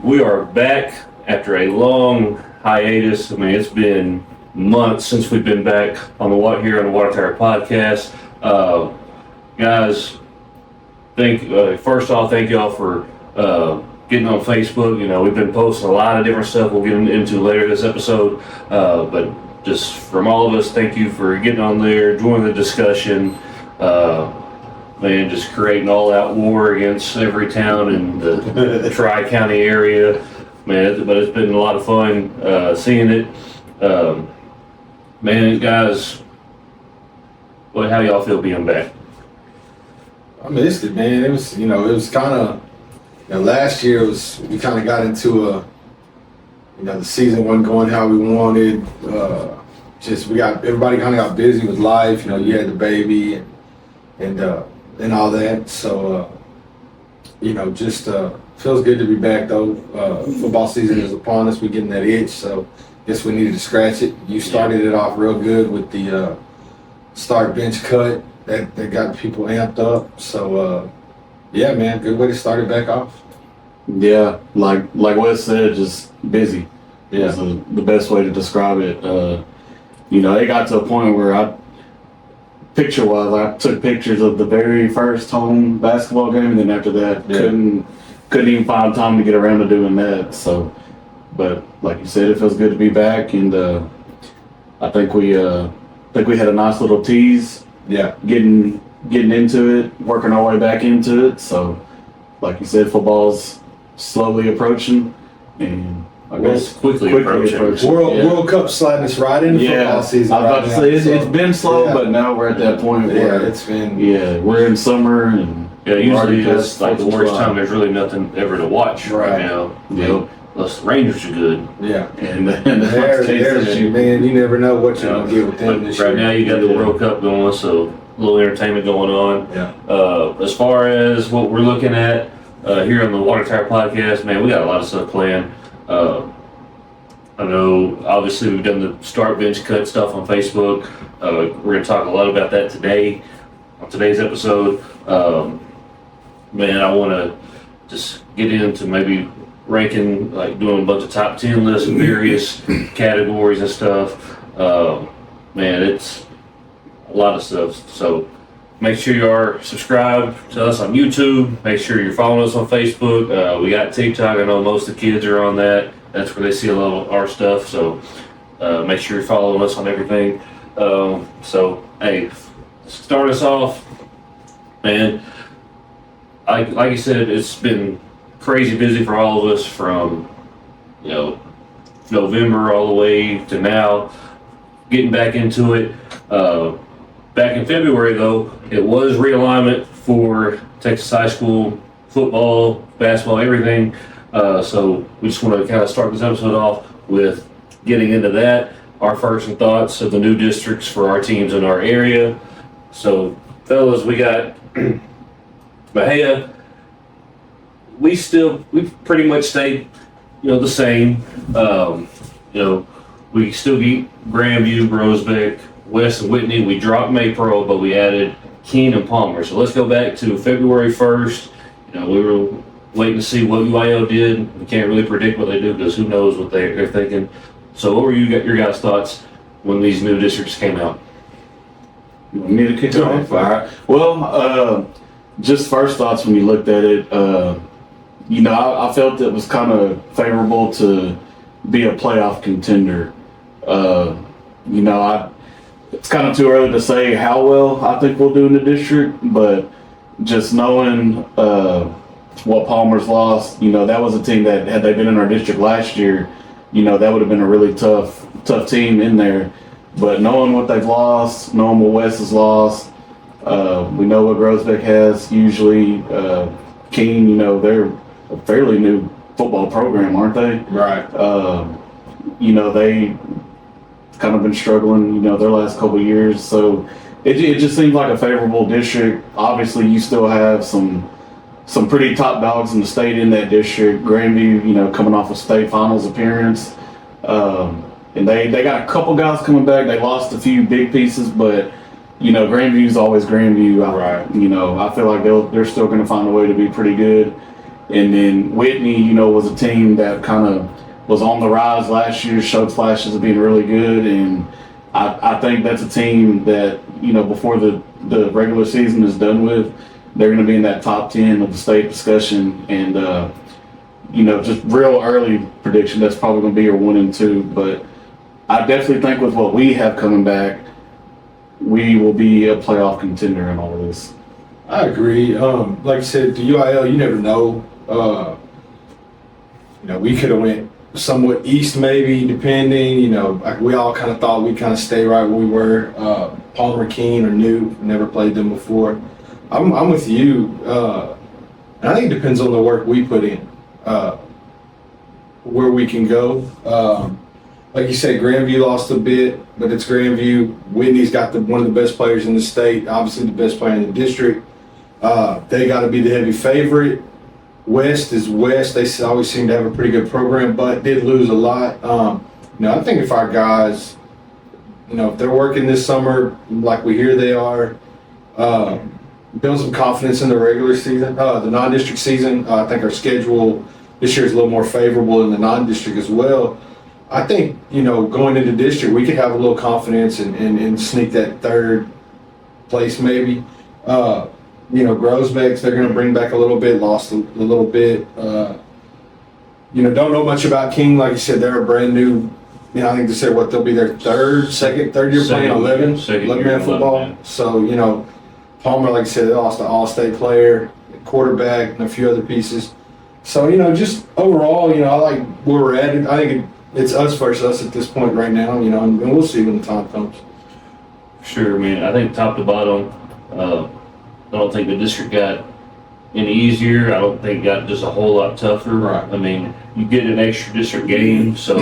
We are back after a long hiatus. I mean, it's been months since we've been back on the Water Tower podcast. Guys, first off, thank y'all for getting on Facebook. You know, we've been posting a lot of different stuff we'll get into later this episode. But just from all of us, thank you for getting on there, joining the discussion. Man, just creating all-out war against every town in the Tri-County area. Man, but it's been a lot of fun seeing it. Man, guys, how y'all feel being back? I missed it, man. It was kind of, last year we kind of got into the season wasn't going how we wanted. Everybody kind of got busy with life. You had the baby and all that. So, feels good to be back though. Football season is upon us. We're getting that itch, so guess we needed to scratch it. You started it off real good with the start bench cut that got people amped up. So, yeah, man, good way to start it back off. Yeah, like Wes said, just busy. Yeah, is the best way to describe it. It got to a point where picture-wise, I took pictures of the very first home basketball game, and then after that, couldn't even find time to get around to doing that. So, but like you said, it feels good to be back, and I think we had a nice little tease. Yeah, getting into it, working our way back into it. So, like you said, football's slowly approaching, and I guess quickly approaching. World Cup sliding us right into football season. I was about to say it's been slow, but now we're at that point where it's been. Yeah, we're in summer, and usually that's like the worst time. There's really nothing ever to watch right now. Yep. Unless the Rangers are good. Yeah, and man, you never know what you're gonna get with them this year. Right now, you got the World Cup going, so a little entertainment going on. Yeah. As far as what we're looking at here on the Water Tower podcast, man, we got a lot of stuff planned. I know, obviously, we've done the start bench cut stuff on Facebook. We're going to talk a lot about that today, on today's episode. Man, I want to just get into maybe ranking, like doing a bunch of top 10 lists of various categories and stuff. Man, it's a lot of stuff. So make sure you are subscribed to us on YouTube. Make sure you're following us on Facebook. We got TikTok. I know most of the kids are on that. That's where they see a lot of our stuff. So make sure you're following us on everything. So, hey, start us off, man. Like you said, it's been crazy busy for all of us from, November all the way to now, getting back into it. Back in February, though, it was realignment for Texas high school football, basketball, everything. So we just want to kind of start this episode off with getting into that, our first and thoughts of the new districts for our teams in our area. So, fellas, we got Bahia. We've pretty much stayed, the same. We still beat Grandview, Groesbeck, West and Whitney. We dropped Maypro, but we added Keene and Palmer. So let's go back to February 1st. We were waiting to see what UIL did. We can't really predict what they do because who knows what they're thinking. So what were your guys' thoughts when these new districts came out? You want me to kick it off? All right. Well, just first thoughts when you looked at it, I felt it was kind of favorable to be a playoff contender. It's kind of too early to say how well I think we'll do in the district, but just knowing what Palmer's lost, that was a team that, had they been in our district last year, that would have been a really tough team in there. But knowing what they've lost, knowing what West has lost, we know what Groesbeck has usually. Keene, they're a fairly new football program, aren't they? Right. They kind of been struggling, their last couple of years. So it just seems like a favorable district. Obviously, you still have some pretty top dogs in the state in that district. Grandview, coming off a state finals appearance. And they got a couple guys coming back. They lost a few big pieces, but, Grandview's always Grandview. Right. I feel like they're still going to find a way to be pretty good. And then Whitney, you know, was a team that kind of was on the rise last year, showed flashes of being really good. And I think that's a team that, you know, before the regular season is done with, they're going to be in that top 10 of the state discussion. And, you know, just real early prediction, that's probably going to be your 1 and 2. But I definitely think with what we have coming back, we will be a playoff contender in all of this. I agree. Like I said, the UIL, you never know. You know, we could have went somewhat east maybe, depending. You know, like we all kind of thought we'd kind of stay right where we were. Palmer, Keene, or New, never played them before. I'm with you. And I think it depends on the work we put in, where we can go. Like you said, Grandview lost a bit, but it's Grandview. Whitney's got one of the best players in the state, obviously the best player in the district. They got to be the heavy favorite. West is West. They always seem to have a pretty good program, but did lose a lot. You know, I think if our guys, you know, if they're working this summer like we hear they are, build some confidence in the regular season, the non-district season. I think our schedule this year is a little more favorable in the non-district as well. I think, you know, going into district, we could have a little confidence and sneak that third place maybe. You know, Grosbeck's, they're going to bring back a little bit, lost a little bit. You know, don't know much about King. Like you said, they're a brand new, you know, I think they said what, they'll be their third year playing 11 man football. So, you know, Palmer, like I said, they lost an all-state player, quarterback, and a few other pieces. So, you know, just overall, you know, I like where we're at. I think it's us versus us at this point right now, you know, and we'll see when the time comes. Sure, man. I think top to bottom, I don't think the district got any easier. I don't think it got just a whole lot tougher. Right. I mean, you get an extra district game, so,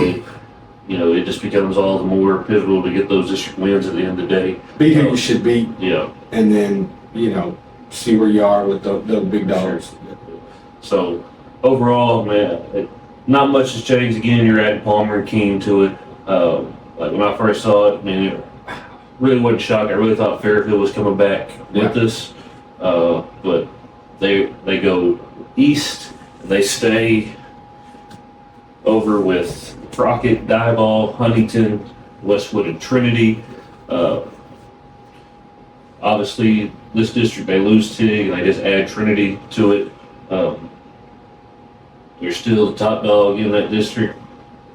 you know, it just becomes all the more pivotal to get those district wins at the end of the day. Beat who you should beat. Yeah. And then, you know, see where you are with the big dogs. Sure. So, overall, man, not much has changed. Again, you're adding Palmer and King to it. Like when I first saw it, man, it really wasn't shocked. I really thought Fairfield was coming back with us. But they go east, and they stay over with Crockett, Diboll, Huntington, Westwood, and Trinity. Obviously, this district, they lose Tig, and they just add Trinity to it. You're still the top dog in that district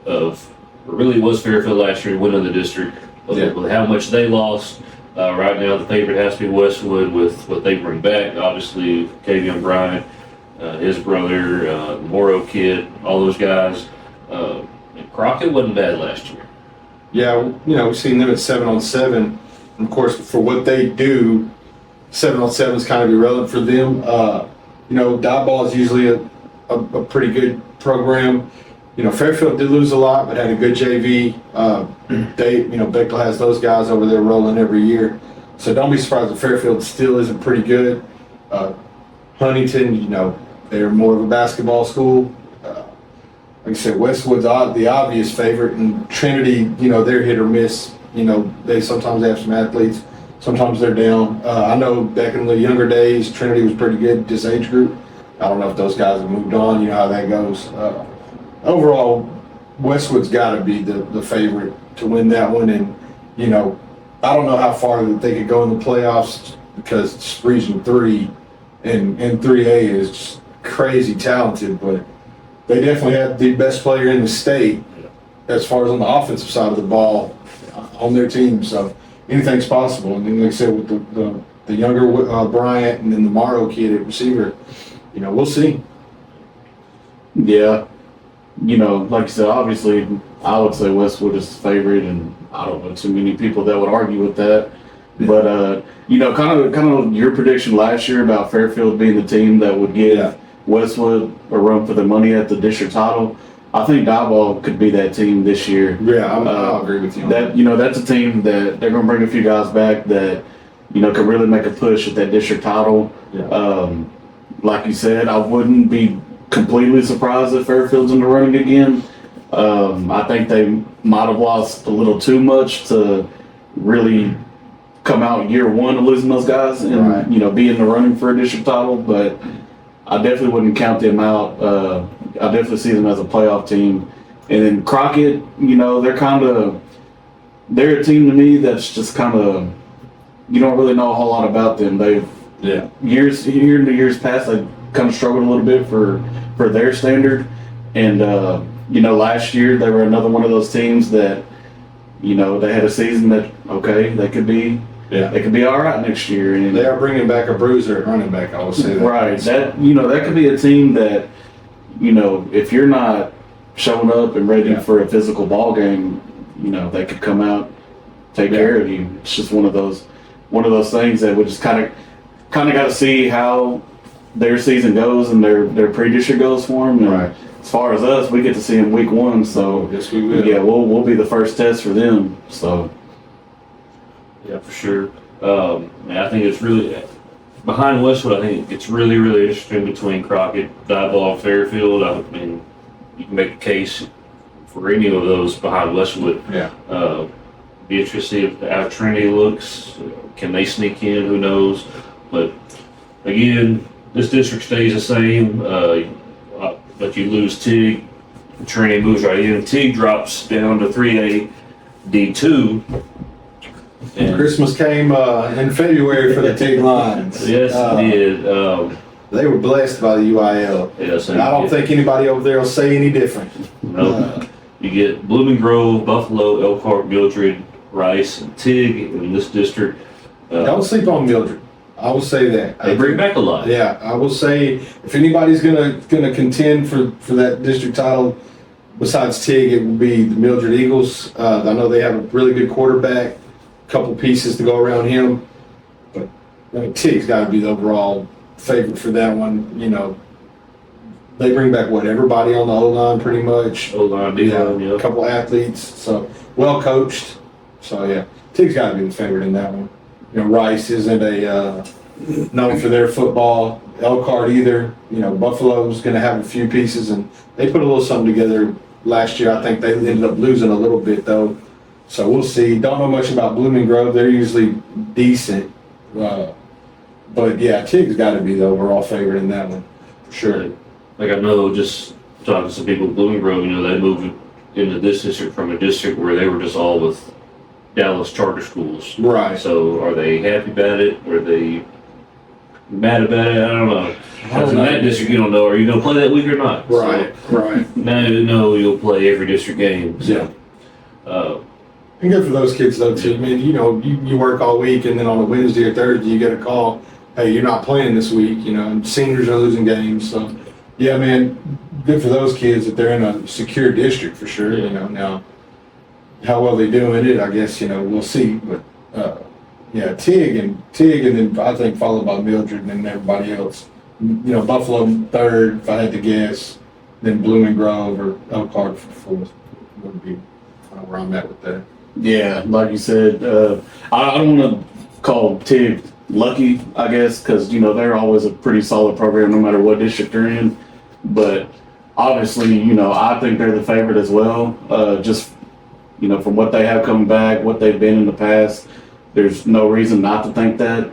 of, it really was Fairfield last year, winning the district. Yeah. With how much they lost, right now the favorite has to be Westwood with what they bring back. Obviously, Kavion Bryant, his brother, the Morrow kid, all those guys. And Crockett wasn't bad last year. Yeah, you know, we've seen them at 7-on-7. And of course, for what they do, 7-on-7 is kind of irrelevant for them. You know, Diboll is usually a pretty good program. You know, Fairfield did lose a lot, but had a good JV. You know, Bechtel has those guys over there rolling every year. So don't be surprised if Fairfield still isn't pretty good. Huntington, you know, they're more of a basketball school. Like I said, Westwood's the obvious favorite, and Trinity, you know, they're hit or miss. You know, they sometimes have some athletes, sometimes they're down. I know back in the younger days, Trinity was pretty good, this age group. I don't know if those guys have moved on, you know how that goes. Overall, Westwood's got to be the favorite to win that one, and you know, I don't know how far that they could go in the playoffs because it's Region 3 and 3A is just crazy talented, but they definitely have the best player in the state as far as on the offensive side of the ball on their team, so anything's possible. And then like I said, with the younger Bryant and then the Morrow kid at receiver, you know, we'll see. Yeah. You know, like I said, obviously, I would say Westwood is the favorite, and I don't know too many people that would argue with that. Yeah. But you know, kind of your prediction last year about Fairfield being the team that would give Westwood a run for the money at the district title. I think Diboll could be that team this year. Yeah, I'll agree with you on that. You know, that's a team that they're going to bring a few guys back that, you know, could really make a push at that district title. Yeah. Like you said, I wouldn't be completely surprised if Fairfield's in the running again. I think they might have lost a little too much to really come out year one of losing those guys and Right. you know, be in the running for a district title. But I definitely wouldn't count them out. I definitely see them as a playoff team. And then Crockett, they're a team to me that's just kind of, you don't really know a whole lot about them. They've years in the years past, they kind of struggled a little bit for their standard. And last year they were another one of those teams that, they had a season that they could be all right next year. And They are bringing back a bruiser at running back. I will say that. right, that could be a team that, if you're not showing up and ready for a physical ball game, they could come out, take care of you. It's just one of those things that we just kind of got to see how their season goes and their pre-district goes for them. And Right. as far as us, we get to see them week 1, so Yes, we will. yeah, we'll be the first test for them. So Yeah, for sure. And I think it's really behind Westwood. I think it's really, really interesting between Crockett, Diboll, and Fairfield. I mean, you can make a case for any of those behind Westwood. Yeah. Be interested to see how Trinity looks. Can they sneak in? Who knows? But again, this district stays the same. But you lose Tig. Trinity moves right in. Tig drops down to 3A D2. And Christmas came in February for the Tig Lions. yes, it did. They were blessed by the UIL. Yes, And I don't think anybody over there will say any different. No. You get Blooming Grove, Buffalo, Elkhart, Mildred, Rice, and Tig in this district. Don't sleep on Mildred. I will say that. They bring back a lot. Yeah, I will say if anybody's gonna contend for that district title, besides Tig, it will be the Mildred Eagles. I know they have a really good quarterback, a couple pieces to go around him, but Tig's got to be the overall favorite for that one. They bring back everybody on the O line pretty much. O-line, D-line, A couple athletes, so well coached. So yeah, Tig's got to be the favorite in that one. Rice isn't known for their football. Elkhart either. Buffalo's going to have a few pieces, and they put a little something together last year. I think they ended up losing a little bit though, so we'll see. Don't know much about Blooming Grove. They're usually decent, but yeah, Tig's got to be the overall favorite in that one for sure. Like I know, just talking to some people at Blooming Grove, they moved into this district from a district where they were just all with Dallas charter schools. Right. So are they happy about it? Are they mad about it? I don't know. Because in that district, you don't know, are you going to play that week or not? Right. So now you know you'll play every district game. So, Yeah. And good for those kids though too. I mean, you work all week, and then on a Wednesday or Thursday you get a call, hey, you're not playing this week. And seniors are losing games, so yeah, man, good for those kids that they're in a secure district for sure. Now how well they do in it, I guess we'll see. But yeah, Tig, and then I think followed by Mildred, and then everybody else. Buffalo third, if I had to guess, then Blooming Grove or Elkhart for fourth would be kind of where I'm at with that. yeah, like you said, I don't want to call Tig lucky, I guess, because they're always a pretty solid program no matter what district they're in. But obviously, I think they're the favorite as well. Just from what they have coming back, what they've been in the past, there's no reason not to think that.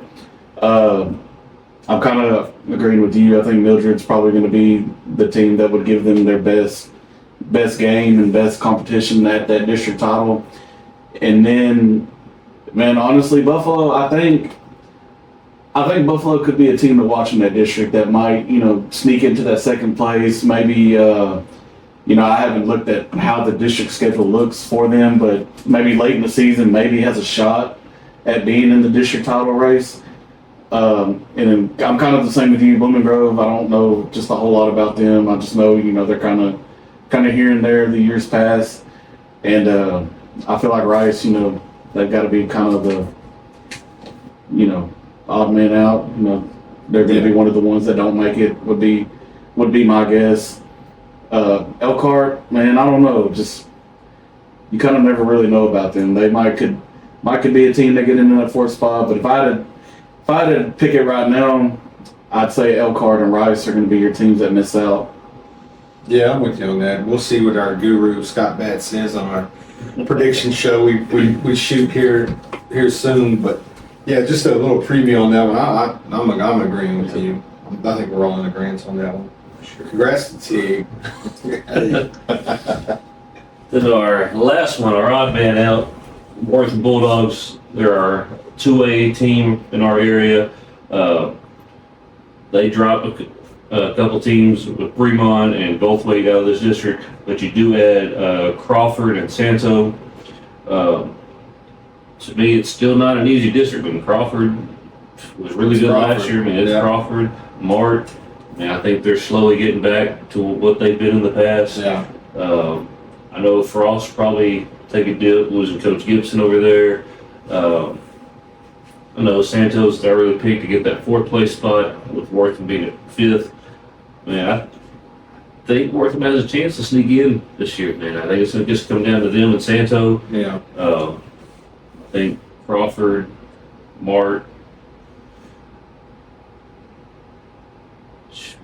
I'm kind of agreeing with you. I think Mildred's probably going to be the team that would give them their best game and best competition at that district title. And then, man, honestly, Buffalo, I think Buffalo could be a team to watch in that district that might, sneak into that second place. Maybe, I haven't looked at how the district schedule looks for them, but maybe late in the season, maybe has a shot at being in the district title race. And then I'm kind of the same with you, Blooming Grove. I don't know just a whole lot about them. I just know, they're kind of here and there the years past. And I feel like Rice, they've got to be kind of the, odd man out. They're going to be one of the ones that don't make it. Would be my guess. Elkhart, man, I don't know. Just you kind of never really know about them. They might could be a team that get into that fourth spot. But if I had to pick it right now, I'd say Elkhart and Rice are going to be your teams that miss out. Yeah, I'm with you on that. We'll see what our guru Scott Batts says on our prediction show. We shoot here soon, but yeah, just a little preview on that one. I'm agreeing with you. I think we're all in agreement on that one. Congrats to Tig. Then our last one, our odd man out, Worthing Bulldogs. They're our 2A team in our area. They dropped a couple teams with Fremont and Goldthwaite out of this district, but you do add Crawford and Santo. To me, it's still not an easy district. I mean, Crawford was really good last year. I mean, it's Crawford, Mart. I mean, I think they're slowly getting back to what they've been in the past. Yeah. I know Frost probably take a dip losing Coach Gibson over there. I know Santos they really picked to get that 4th place spot with Wortham being at 5th. Man, I think Wortham has a chance to sneak in this year, man. I think it's going to just come down to them and Santo. Yeah. I think Crawford, Mart,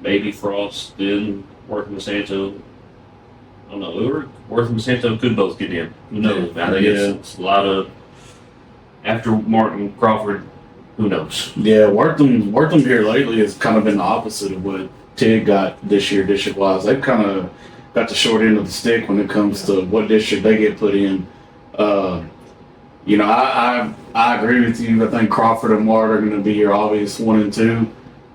maybe Frost, then Wortham and Santo. I don't know. Wortham and Santo could both get in. Who knows? I think it's a lot of after Martin Crawford. Who knows? Yeah, Wortham here lately has kind of been the opposite of what Tig got this year, district wise. They've kind of got the short end of the stick when it comes to what district they get put in. You know, I agree with you. I think Crawford and Mart are going to be your obvious 1 and 2.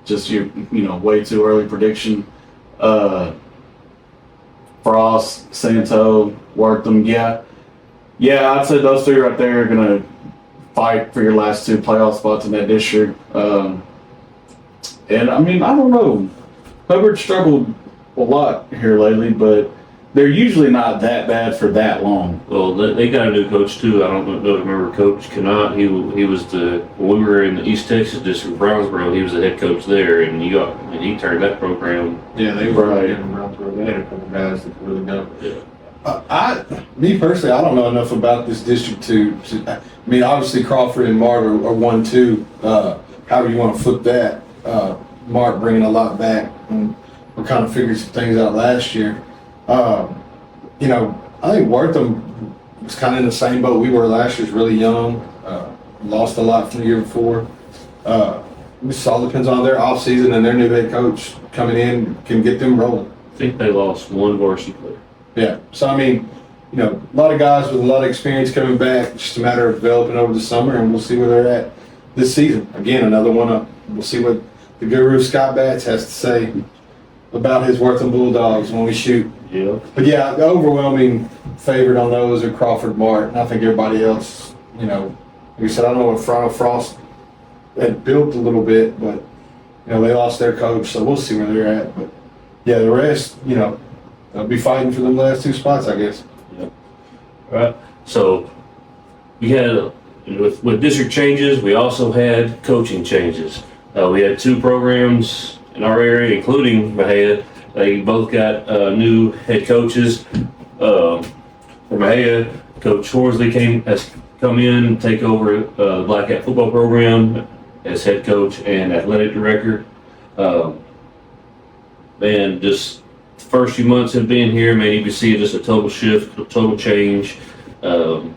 Just your way too early prediction. Frost, Santo, Wortham, yeah, I'd say those 3 right there are going to fight for your last 2 playoff spots in that district. And I mean, I don't know. Hubbard struggled a lot here lately, but they're usually not that bad for that long. Well, they got a new coach too. I don't know if you remember Coach Cannot. He was when we were in the East Texas district, Brownsboro. He was the head coach there, and he turned that program. Yeah, they were getting around through. They had a couple guys that could really go. Yeah. Me personally, I don't know enough about this district to I mean, obviously Crawford and Mart are 1-2. However you want to flip that. Mart bringing a lot back, and we kind of figured some things out last year. I think Wortham was kind of in the same boat we were last year. Really young, lost a lot from the year before. This all depends on their offseason and their new head coach coming in can get them rolling. I think they lost 1 varsity player. Yeah, so I mean, a lot of guys with a lot of experience coming back. It's just a matter of developing over the summer, and we'll see where they're at this season. Again, another one up. We'll see what the guru Scott Batts has to say about his Wortham Bulldogs when we shoot. Yeah. But yeah, the overwhelming favorite on those are Crawford, Mart, and I think everybody else, like I said, I don't know what Frost had built a little bit, but they lost their coach, so we'll see where they're at. But yeah, the rest, they'll be fighting for them last 2 spots, I guess. Yep. All right. So we had with district changes, we also had coaching changes. We had 2 programs in our area, including Mahia. They both got new head coaches. For Mahia, Coach Horsley has come in and take over the Black Cat football program as head coach and athletic director. Man, just the first few months of being here, man, you can see just a total shift, a total change. And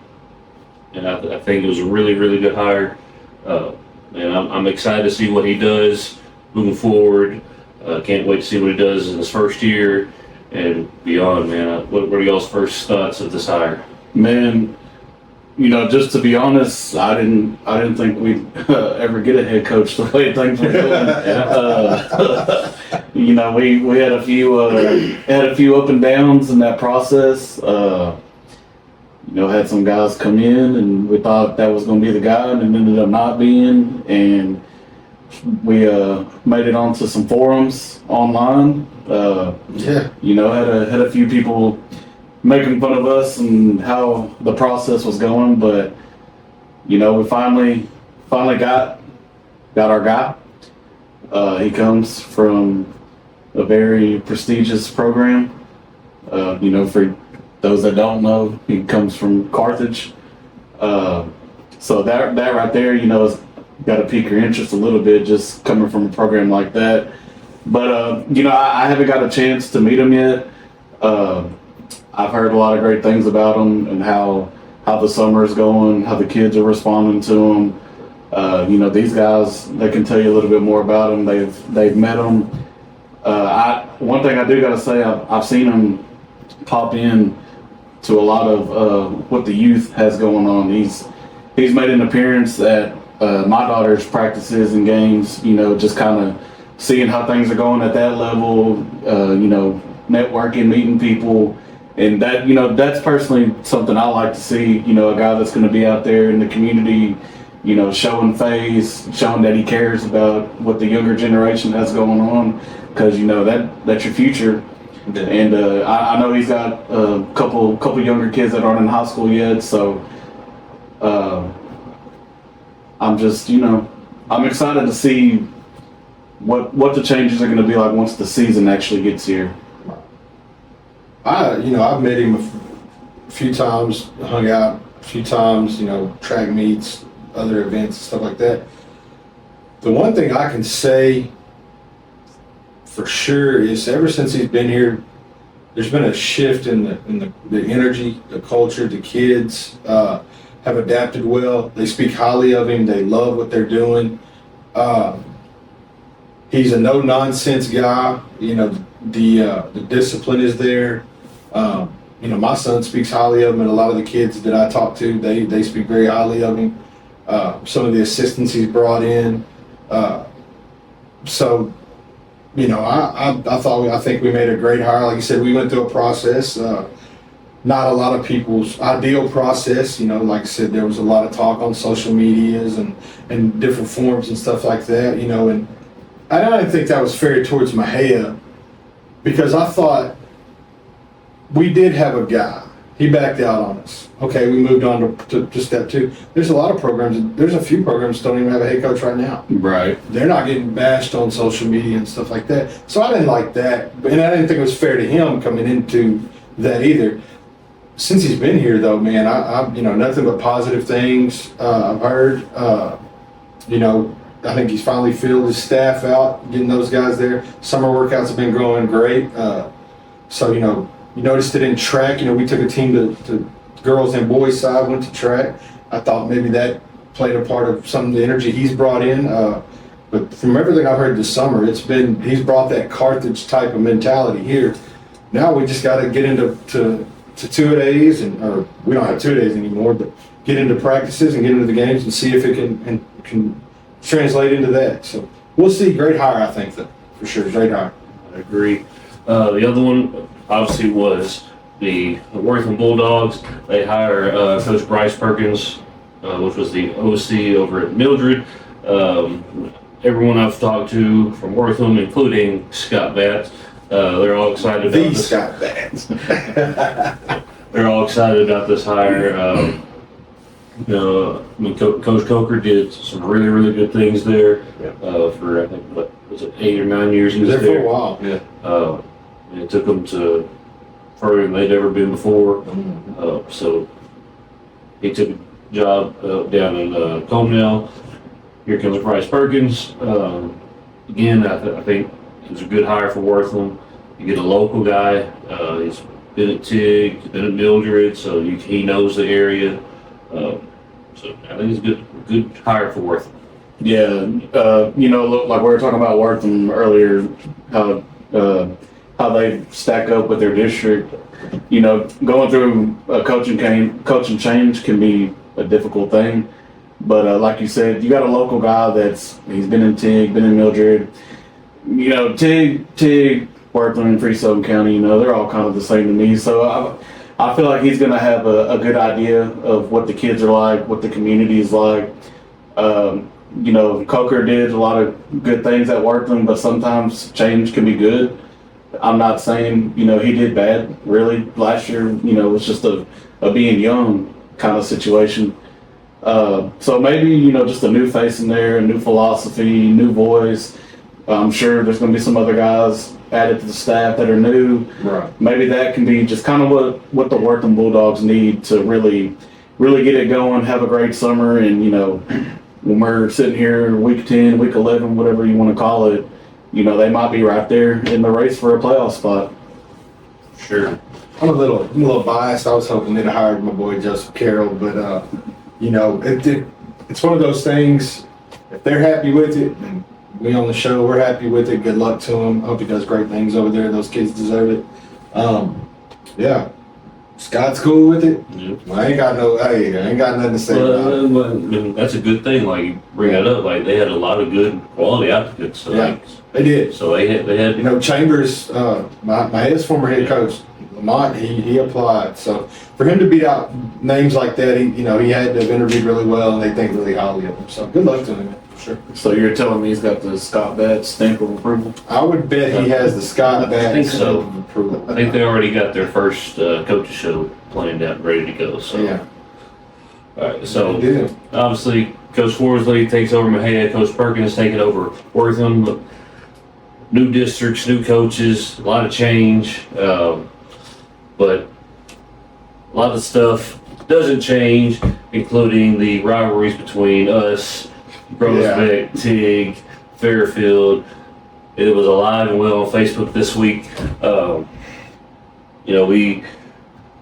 I think it was a really, really good hire. And I'm excited to see what he does moving forward. Can't wait to see what he does in his first year and beyond, man. What were y'all's first thoughts of this hire? Man, just to be honest, I didn't think we'd ever get a head coach the way things were going. We had a few up and downs in that process. Had some guys come in and we thought that was going to be the guy, and it ended up not being. And we made it onto some forums online. Had a few people making fun of us and how the process was going, but we finally got our guy. He comes from a very prestigious program. For those that don't know, he comes from Carthage. So that right there, has got to pique your interest a little bit, just coming from a program like that. But I haven't got a chance to meet him yet. I've heard a lot of great things about him and how the summer is going, how the kids are responding to him. These guys, they can tell you a little bit more about them. They've met them. One thing I do got to say, I've seen them pop in to a lot of what the youth has going on. He's made an appearance at my daughter's practices and games. Just kind of seeing how things are going at that level. Networking, meeting people, and that's personally something I like to see. A guy that's going to be out there in the community. Showing face, showing that he cares about what the younger generation has going on, because that's your future. Yeah. And I know he's got a couple younger kids that aren't in high school yet, so I'm just I'm excited to see what the changes are going to be like once the season actually gets here. I've met him a few times, hung out a few times, track meets, other events and stuff like that. The one thing I can say for sure is ever since he's been here, there's been a shift in the energy, the culture. The kids have adapted well. They speak highly of him. They love what they're doing. He's a no nonsense guy. The discipline is there. My son speaks highly of him, and a lot of the kids that I talk to, they speak very highly of him. Some of the assistants he's brought in. I think we made a great hire. Like you said, we went through a process. Not a lot of people's ideal process. Like I said, there was a lot of talk on social medias and different forums and stuff like that. And I didn't think that was fair towards Mejia, because I thought we did have a guy. He backed out on us. Okay, we moved on to step two. There's a lot of programs. There's a few programs that don't even have a head coach right now. Right. They're not getting bashed on social media and stuff like that. So I didn't like that, and I didn't think it was fair to him coming into that either. Since he's been here, though, man, I nothing but positive things I've heard. I think he's finally filled his staff out, getting those guys there. Summer workouts have been going great. You noticed it in track. We took a team to girls and boys side, went to track. I thought maybe that played a part of some of the energy he's brought in. But from everything I've heard this summer, he's brought that Carthage type of mentality here. Now we just got to get into two-a-days, or we don't have two-a-days anymore, but get into practices and get into the games and see if it can translate into that. So we'll see. Great hire, I think, though, for sure. Great hire. I agree. The other one obviously was the Wortham Bulldogs. They hire Coach Bryce Perkins, which was the OC over at Mildred. Everyone I've talked to from Wortham, including Scott Batts, they're all excited about this. Scott Batts. They're all excited about this hire. Coach Coker did some really, really good things there for, I think, what was it, 8 or 9 years he was there. For a while. Yeah. And it took them to further than they'd ever been before. So he took a job down in Comnell. Here comes Bryce Perkins. Again, I think it was a good hire for Wortham. You get a local guy. He's been at TIG, he's been at Mildred, so he knows the area. So I think it's a good hire for Wortham. Yeah, like we were talking about Wortham earlier, how they stack up with their district. Going through a coaching change can be a difficult thing. But like you said, you got a local guy he's been in TIG, been in Mildred. TIG, Wortham, and Free Southern County, they're all kind of the same to me. So I feel like he's going to have a good idea of what the kids are like, what the community is like. Coker did a lot of good things at Wortham, but sometimes change can be good. I'm not saying, he did bad, really. Last year, it was just a being young kind of situation. So maybe, just a new face in there, a new philosophy, new voice. I'm sure there's going to be some other guys added to the staff that are new. Right. Maybe that can be just kind of what the Wortham Bulldogs need to really, really get it going, have a great summer. And, when we're sitting here week 10, week 11, whatever you want to call it, they might be right there in the race for a playoff spot. Sure. I'm a little biased. I was hoping they'd have hired my boy Joseph Carroll, but it's one of those things. if they're happy with it, and we on the show, we're happy with it. Good luck to him. Hope he does great things over there. Those kids deserve it. Yeah. Scott's cool with it. Yeah. I ain't got nothing to say about it. Well, that's a good thing. Like you bring that up. Like they had a lot of good quality applicants. So, Yeah. They did. so they had. You know, Chambers, his former head coach, Lamont, he applied. So for him to beat out names like that, he had to have interviewed really well, and they think really highly of him. So good luck to him, man, for sure. So you're telling me he's got the Scott Batts stamp of approval? I would bet he has the Scott Batts I think so. of approval. I think they already got their first coaches show planned out, and ready to go. So Yeah. all right. So Yeah. obviously, Coach Worsley takes over Mejia. Coach Perkins taking over Wortham. Look, new districts, new coaches, a lot of change. But a lot of stuff doesn't change, including the rivalries between us, Groesbeck, Tig, Fairfield. It was alive and well on Facebook this week.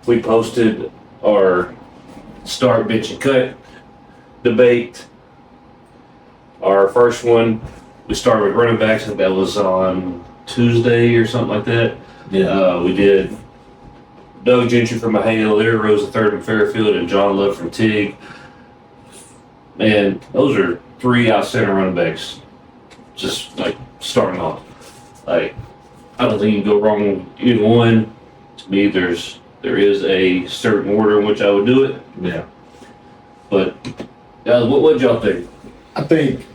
We posted our start, bench, and cut debate. Our first one, we started with running backs. I think that was on Tuesday or something like that. We did Doug Gentry from Mejia, Larry Rose III from Fairfield, and John Love from Tig. Man, those are three outstanding running backs. Just like starting off. Like, I don't think you can go wrong with either one. To me, there is a certain order in which I would do it. Yeah. But what y'all think? I think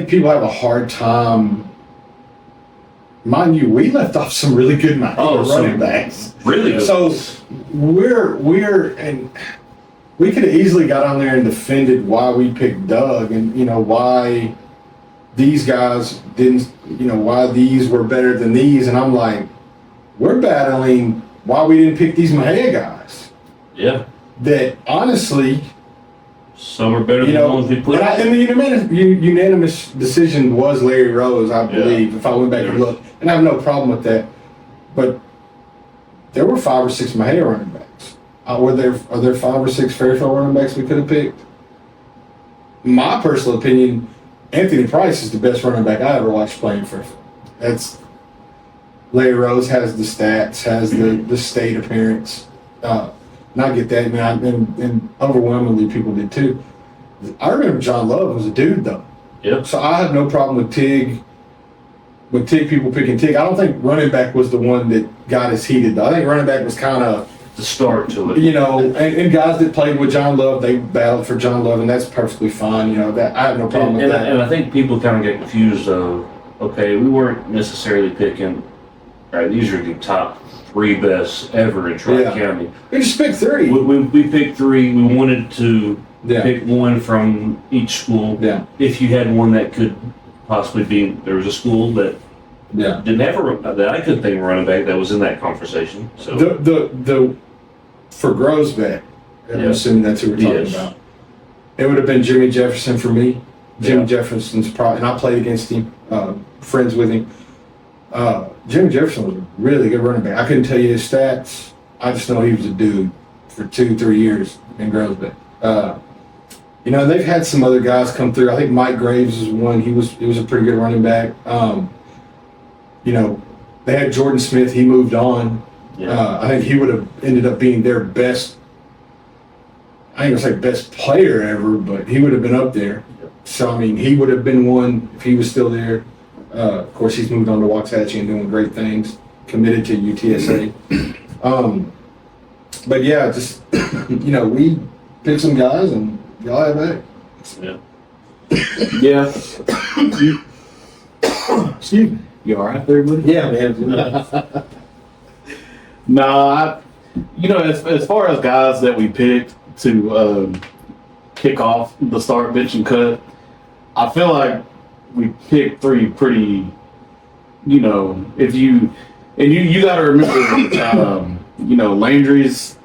people have a hard time. Mind you, we left off some really good running backs. Really good. So and we could have easily got on there and defended why we picked Doug and why these guys didn't, why these were better than these, and I'm like, we're battling why we didn't pick these Mejia guys. Yeah. That honestly, Some are better than the ones we put. and the unanimous decision was Larry Rose, I believe, if I went back and looked. And I have no problem with that. But there were 5 or 6 Mejia running backs. Are there 5 or 6 Fairfield running backs we could have picked? My personal opinion, Anthony Price is the best running back I ever watched playing Fairfield. That's Larry Rose has the stats, has the state appearance. And I get that, man, and overwhelmingly people did too. I remember John Love was a dude, though. Yep. So I have no problem with Tig. With Tig, people picking Tig. I don't think running back was the one that got us heated, though. I think running back was kind of The start to it. and guys that played with John Love, they battled for John Love, and that's perfectly fine. That I have no problem with that. And I think people kind of get confused of, okay, we weren't necessarily picking, all right, these are the top 3 best ever in Tri-County. We just picked 3. We picked 3. We wanted to Yeah. pick one from each school. Yeah. If you had one that could possibly be, there was a school that Yeah. didn't have that I couldn't think of a running back that was in that conversation. So The for Groesbeck, I'm Yeah. assuming that's who we're talking Yes. about. It would have been Jimmy Jefferson for me. Jimmy Yeah. Jefferson's probably, and I played against him, friends with him. Jimmy Jefferson was a really good running back. I couldn't tell you his stats. I just know he was a dude for 2-3 years in Groesbeck. They've had some other guys come through. I think Mike Graves is one. He was a pretty good running back. They had Jordan Smith. He moved on. yeah. I think he would have ended up being their best. I ain't gonna say best player ever, but he would have been up there. So I mean, he would have been one if he was still there. Of course, he's moved on to Waxahachie and doing great things. Committed to UTSA. But yeah, just we picked some guys and y'all have that. Yeah. Yeah. Excuse me. You all right there, buddy? Yeah, man. No, as far as guys that we picked to kick off the start, bench, and cut, I feel like we picked 3 pretty. If you got to remember, Landry's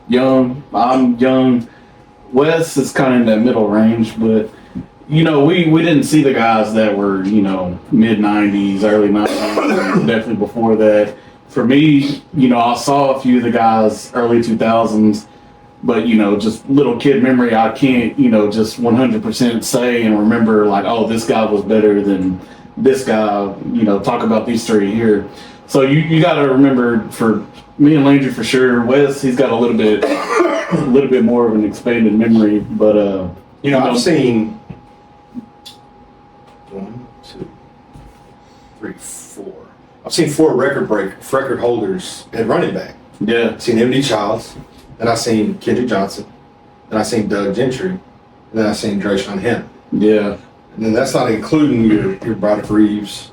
young, I'm young. Wes is kind of in that middle range, but we didn't see the guys that were mid 90s, early 90s, definitely before that. For me, I saw a few of the guys early 2000s But just little kid memory, I can't just 100% say and remember like, oh, this guy was better than this guy. Talk about these three here. So you got to remember, for me and Landry for sure. Wes, he's got a little bit more of an expanded memory, but I've seen 1, 2, 3, 4. I've seen 4 record holders at running back. yeah, I've seen M.D. Childs, and I've seen Kendrick Johnson, and I've seen Doug Gentry, and then I've seen Drayshawn Henry. yeah, And then that's not including your Broderick Reeves,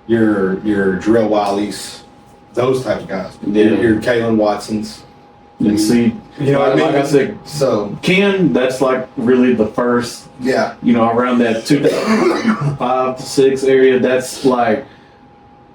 your Jarrell Wileys, those type of guys. Yeah. Your Kalen Watsons. and see, You know what I mean? like I said, So Ken, that's like really the first, yeah, around that 2005 to 6 area. That's like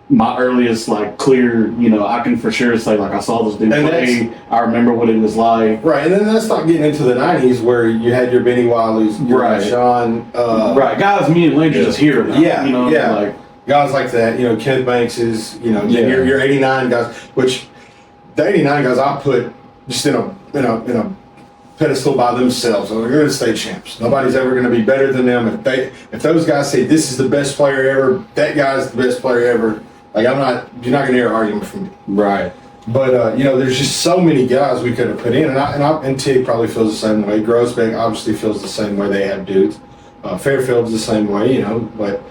my earliest, like, clear, I can for sure say, like, I saw this dude And play. I remember what it was like. right. And then that's not getting into the '90s where you had your Benny Wileys, your Right. Sean, Right, guys, me and Landry just hear about. Yeah, yeah. Like, guys like that. Kenneth Banks is, Yeah. your '89 guys, which the '89 guys I put just in a pedestal by themselves. They're going to state champs. Nobody's ever going to be better than them. If those guys say this is the best player ever, that guy's the best player ever. Like you're not going to hear an argument from me. right. But there's just so many guys we could have put in, and Tig probably feels the same way. Groesbeck obviously feels the same way. They have dudes. Fairfield's the same way, But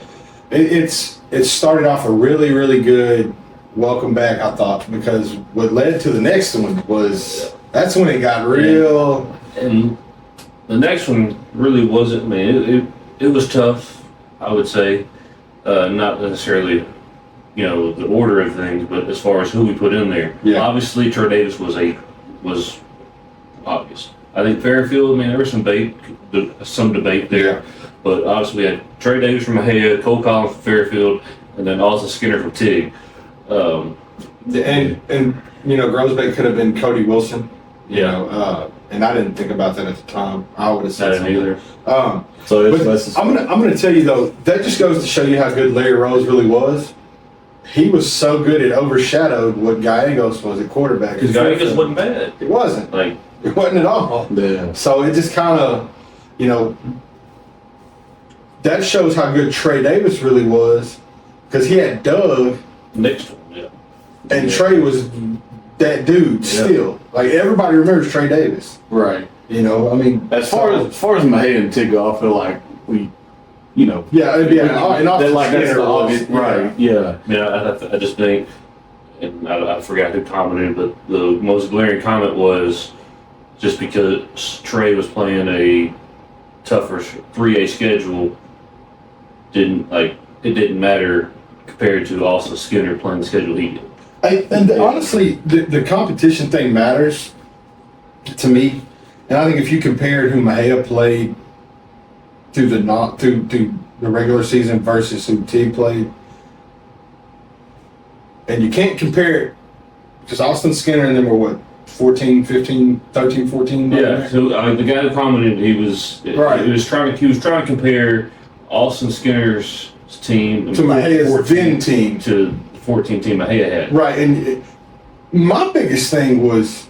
it started off a really, really good welcome back, I thought, because what led to the next one was that's when it got real. And the next one really wasn't, man. It was tough, I would say. Not necessarily, the order of things, but as far as who we put in there. Yeah. Obviously, Trey Davis was obvious. I think Fairfield, man, there was some debate there. Yeah. But obviously, we had Trey Davis from Mahia, Cole Collins from Fairfield, and then Austin Skinner from Tig. And Groesbeck could have been Cody Wilson. And I didn't think about that at the time. I would have I said didn't something. either. So it's But less. I'm gonna tell you though, that just goes to show you how good Larry Rose really was. He was so good it overshadowed what Gallegos was at quarterback. Because Gallegos wasn't bad. It wasn't. Like, It wasn't at all. Yeah. So it just kind of, that shows how good Trey Davis really was, because he had Doug next to him, yeah. and Trey was that dude still. Like everybody remembers Trey Davis. Right. As far as Mahia and Tig go, I feel like we, yeah, it'd be and Austin like that's Skinner the obvious, was, right? Yeah. I just think, and I forgot who commented, but the most glaring comment was just because Trey was playing a tougher 3A schedule, it didn't matter compared to also Skinner playing the schedule he did. Honestly, the competition thing matters to me, and I think if you compared who Mahia played through the regular season versus who Tig played, and you can't compare it because Austin Skinner and them were what, 14, 15, 13, 14? Yeah, so the guy who commented, he was trying to compare Austin Skinner's team to Mahia's then team. to the 14 team Mahia had. Right, and my biggest thing was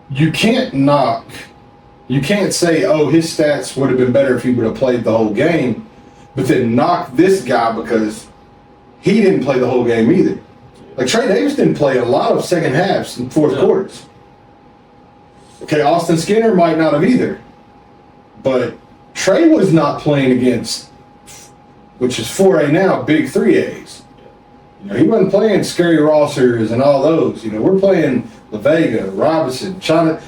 you can't say, oh, his stats would have been better if he would have played the whole game, but then knock this guy because he didn't play the whole game either. Like Trey Davis didn't play a lot of second halves and fourth quarters. Okay, Austin Skinner might not have either, but Trey was not playing against, which is 4A now, big 3As. He wasn't playing Scary Rossers and all those. We're playing La Vega, Robinson, China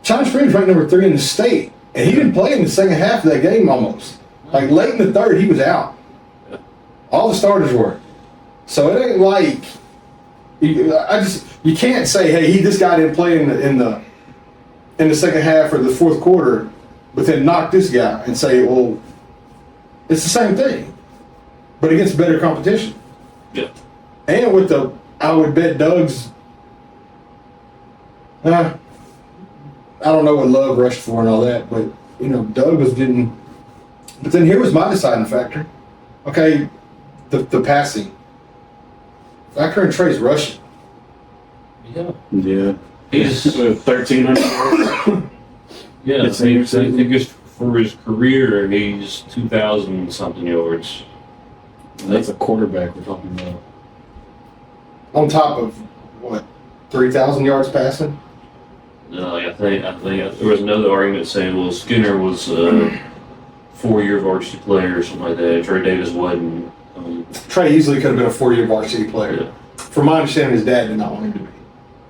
Springs ranked number 3 in the state, and he didn't play in the second half of that game almost. Like late in the third, he was out. All the starters were. So it ain't like you can't say, hey, this guy didn't play in the second half or the fourth quarter, but then knock this guy and say, well, it's the same thing, but against better competition. Yeah. And with I would bet Doug's. I don't know what Love rushed for and all that, but Doug was getting. But then here was my deciding factor. Okay, the passing. Factor in Trey's rushing. Yeah. Yeah. He's 1,300. yeah. It's senior I season. think it's for his career, he's 2,000 something yards. That's a quarterback we're talking about. On top of what, 3,000 yards passing? No, I think there was another argument saying, well, Skinner was a 4-year varsity player or something like that. Trey Davis wasn't. Trey easily could have been a 4-year varsity player. Yeah. From my understanding, his dad did not want him to be,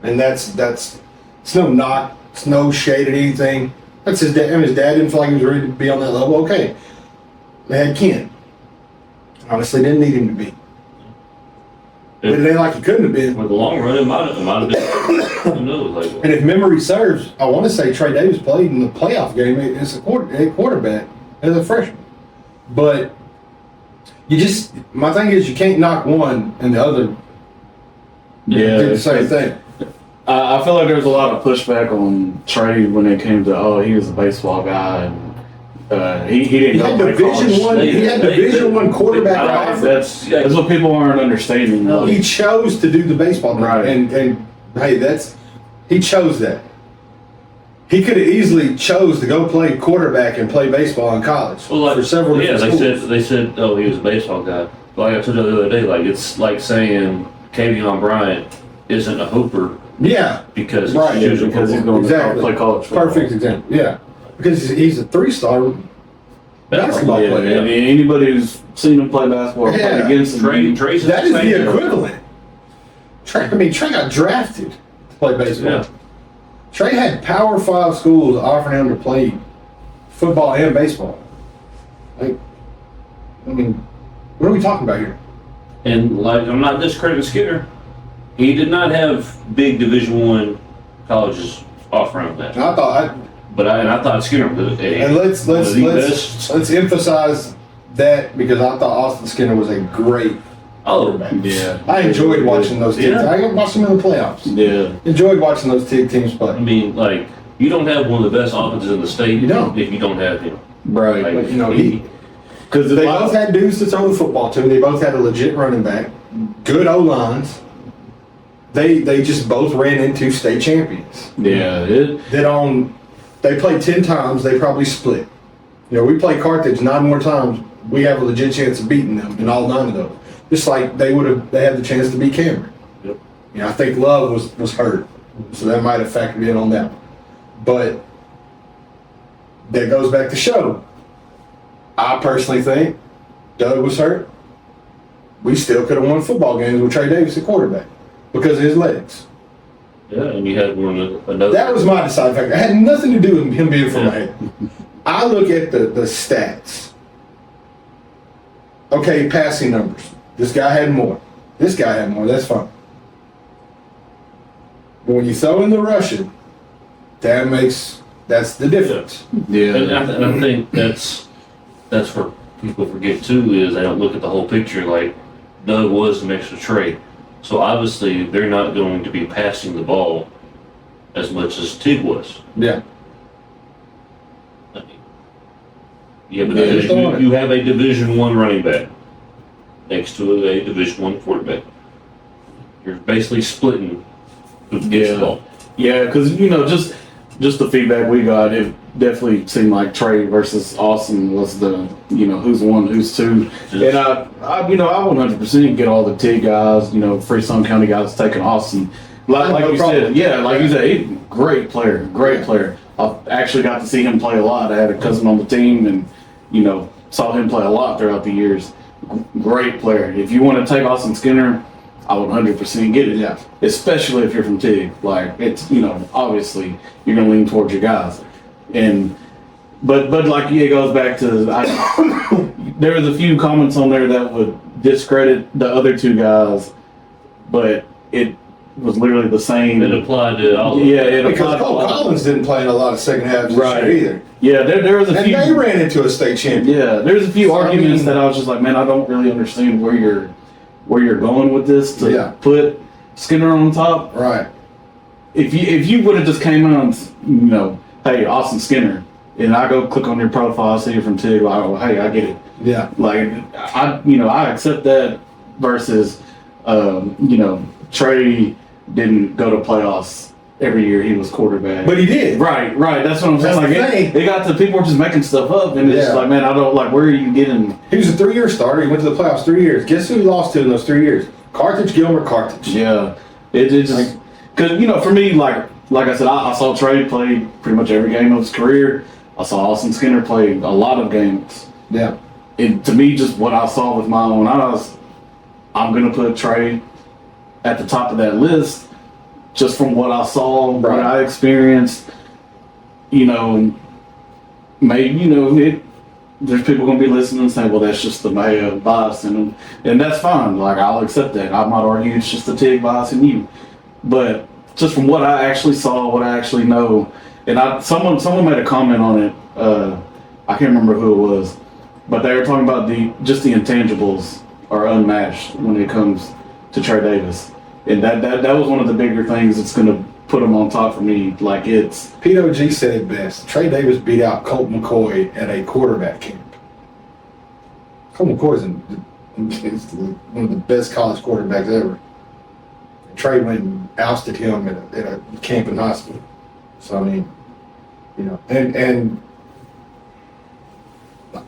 and that's it's no knock, it's no shade at anything. That's his dad. I mean, his dad didn't feel like he was ready to be on that level. Okay, they had Ken. Honestly, didn't need him to be. But it ain't like he couldn't have been. For the long run, it might have been. Who knows? Like, And if memory serves, I want to say Trey Davis played in the playoff game as a quarterback as a freshman. But my thing is, you can't knock one and the other did the same thing. I feel like there was a lot of pushback on Trey when it came to, he was a baseball guy, and he didn't He go had play Division college. One. He had Division One quarterback offer. That's what people aren't understanding. No, he chose to do the baseball thing, Right. and hey, he chose that. He could have easily chose to go play quarterback and play baseball in college for several yeah, different schools. they said, oh, he was a baseball guy. But like I told you the other day, like it's like saying Kavion Bryant isn't a hooper Yeah, because Right, he's choosing because he's football. going Exactly. to play college football. perfect example. Yeah, because he's a 3-star basketball Yeah, player. I mean, anybody who's seen him play basketball, Yeah. played against him, Trey's That is same. the equivalent. Trey got drafted to play baseball. Yeah. Trey had Power 5 schools offering him to play football and baseball. Like, I mean, what are we talking about here? And like, I'm not discrediting Skinner. He did not have big Division One colleges offering him that. And I thought, But I thought Skinner was and let's one of the best. let's emphasize that because I thought Austin Skinner was a great Oh, quarterback. yeah, I enjoyed watching those teams. Yeah. I watched them in the playoffs. yeah, Enjoyed watching those teams I play. mean, like you don't have one of the best offenses in the state You don't. if you don't have him. right. Like, But, you know, Because they both had dudes to throw the football to. They both had a legit running back, good O lines. They just both ran into state champions. They played 10 times. They probably split. You know, we play Carthage 9 more times. We have a legit chance of beating them in all 9 of those. Just like they had the chance to beat Cameron. Yep. You know, I think Love was hurt, so that might have factored in on that. But that goes back to show. I personally think Doug was hurt. We still could have won football games with Trey Davis at quarterback because of his legs. Yeah, and you had another. That was my deciding factor. It had nothing to do with him being from my head. I look at the stats. Okay, passing numbers. This guy had more. This guy had more. That's fine. But when you throw in the rushing, that's the difference. Yeah. And I think that's where people forget too is they don't look at the whole picture. Like Doug was next to Trey, so obviously they're not going to be passing the ball as much as Tig was. Yeah. I mean, yeah, but Yeah, you have a Division One running back next to a Division One quarterback. You're basically splitting who gets the ball. Yeah, because just the feedback we got, it definitely seemed like Trey versus Austin was the who's one, who's two, and I 100% get all the Tig guys, Freestone County guys taking Austin. Like No you problem. said, yeah, like you said, he's a great player, I actually got to see him play a lot. I had a cousin on the team, and saw him play a lot throughout the years. Great player. If you want to take Austin Skinner, I would 100% get it. Yeah. Especially if you're from Tig. Like, it's, obviously you're going to lean towards your guys. But like, it goes back to, there was a few comments on there that would discredit the other two guys, but it was literally the same. It applied to all. Yeah, it Because applied to Cole all. Collins didn't play in a lot of second halves this Right. year either. Yeah, there was a And few. they ran into a state champion. Yeah, there's a few So, I arguments mean- that I was just like, man, I don't really understand where you're going with this to Yeah. put Skinner on top. Right. If you would have just came out and hey, Austin Skinner, and I go click on your profile, I see you're from Tig, I go, hey, I get it. Yeah. Like I accept that versus Trey didn't go to playoffs every year he was quarterback. But he did. Right. That's what I'm saying. That's the Like thing. it got to people were just making stuff up, and it's Yeah. like, man, I don't like. Where are you getting? He was a 3-year starter. He went to the playoffs 3 years. Guess who he lost to in those 3 years? Carthage, Gilmer, Carthage. Yeah, it just because for me, like I said, I saw Trey play pretty much every game of his career. I saw Austin Skinner play a lot of games. Yeah. And to me, just what I saw with my own eyes, I'm gonna put Trey at the top of that list, just from what I saw, what Right. I experienced. And maybe there's people gonna be listening and saying, well, that's just the Maya bias, and that's fine. Like I'll accept that. I'm not arguing it's just the Tig bias in you, but just from what I actually saw, what I actually know, and someone made a comment on it. I can't remember who it was, but they were talking about the intangibles are unmatched when it comes to Trey Davis, and that was one of the bigger things that's gonna put him on top for me. Like it's Pete OG said it best. Trey Davis beat out Colt McCoy at a quarterback camp. Colt McCoy's one of the best college quarterbacks ever. Trey went and ousted him at a camp in high school. So I mean, and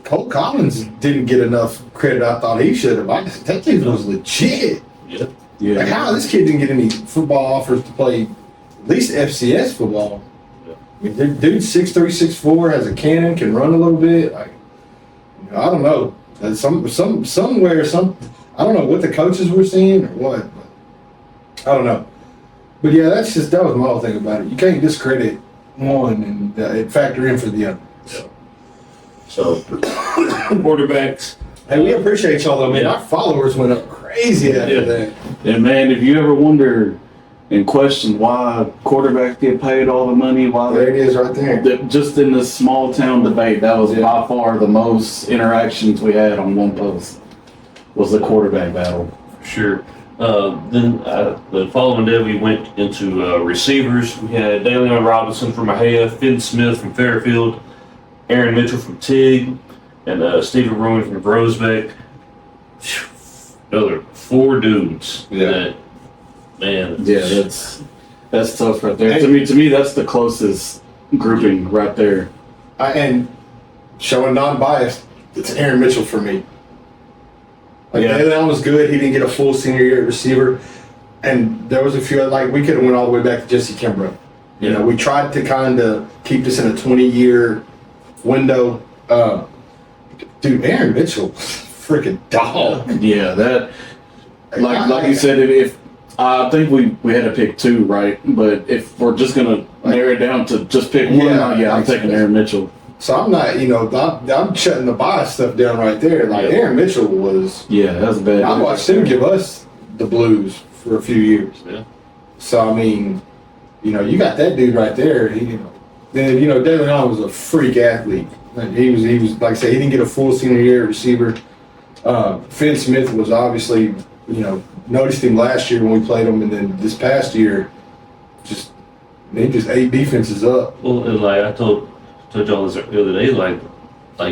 Colt Collins didn't get enough credit I thought he should have. That dude was legit. Yeah. Like how this kid didn't get any football offers to play at least FCS football. Yeah. I mean, dude's 6'3", 6'4", has a cannon, can run a little bit. Like, I don't know. Somewhere, I don't know what the coaches were seeing or what. But I don't know. But yeah, that was my whole thing about it. You can't discredit one and it factor in for the other. So quarterbacks. Hey, we appreciate y'all though, man. Our followers went up crazy after Yeah. that. And man, if you ever wonder and question why quarterbacks get paid all the money, why There it is right there. just in this small town debate, that was Yeah. by far the most interactions we had on one post. Was the quarterback battle. Sure. Then the following day we went into receivers. We had Daleon Robinson from Mahia, Finn Smith from Fairfield, Aaron Mitchell from Tig, and Stephen Rowan from Groesbeck. Another 4 dudes. Yeah. That, man. Yeah, that's tough right there. Hey. To me, that's the closest grouping right there. And showing non-biased, it's Aaron Mitchell for me. Like Yeah. Daleon was good. He didn't get a full senior year at receiver, and there was a few like we could have went all the way back to Jesse Kimbrough. You know, we tried to kind of keep this in a 20-year window. Dude, Aaron Mitchell, freaking dog. Yeah, that like you said, if I think we had to pick 2, right? But if we're just gonna narrow it down to just pick one, I'm taking Aaron Mitchell. So I'm not, I'm shutting the bias stuff down right there. Like Yeah. Aaron Mitchell was. Yeah, that's bad. I watched him give us the blues for a few years. Yeah. So I mean, you got that dude right there. Then Daleon was a freak athlete. Like, he was like I said, he didn't get a full senior year at receiver. Finn Smith was obviously, noticed him last year when we played him, and then this past year, they just ate defenses up. Well, and like I told y'all this the other day, like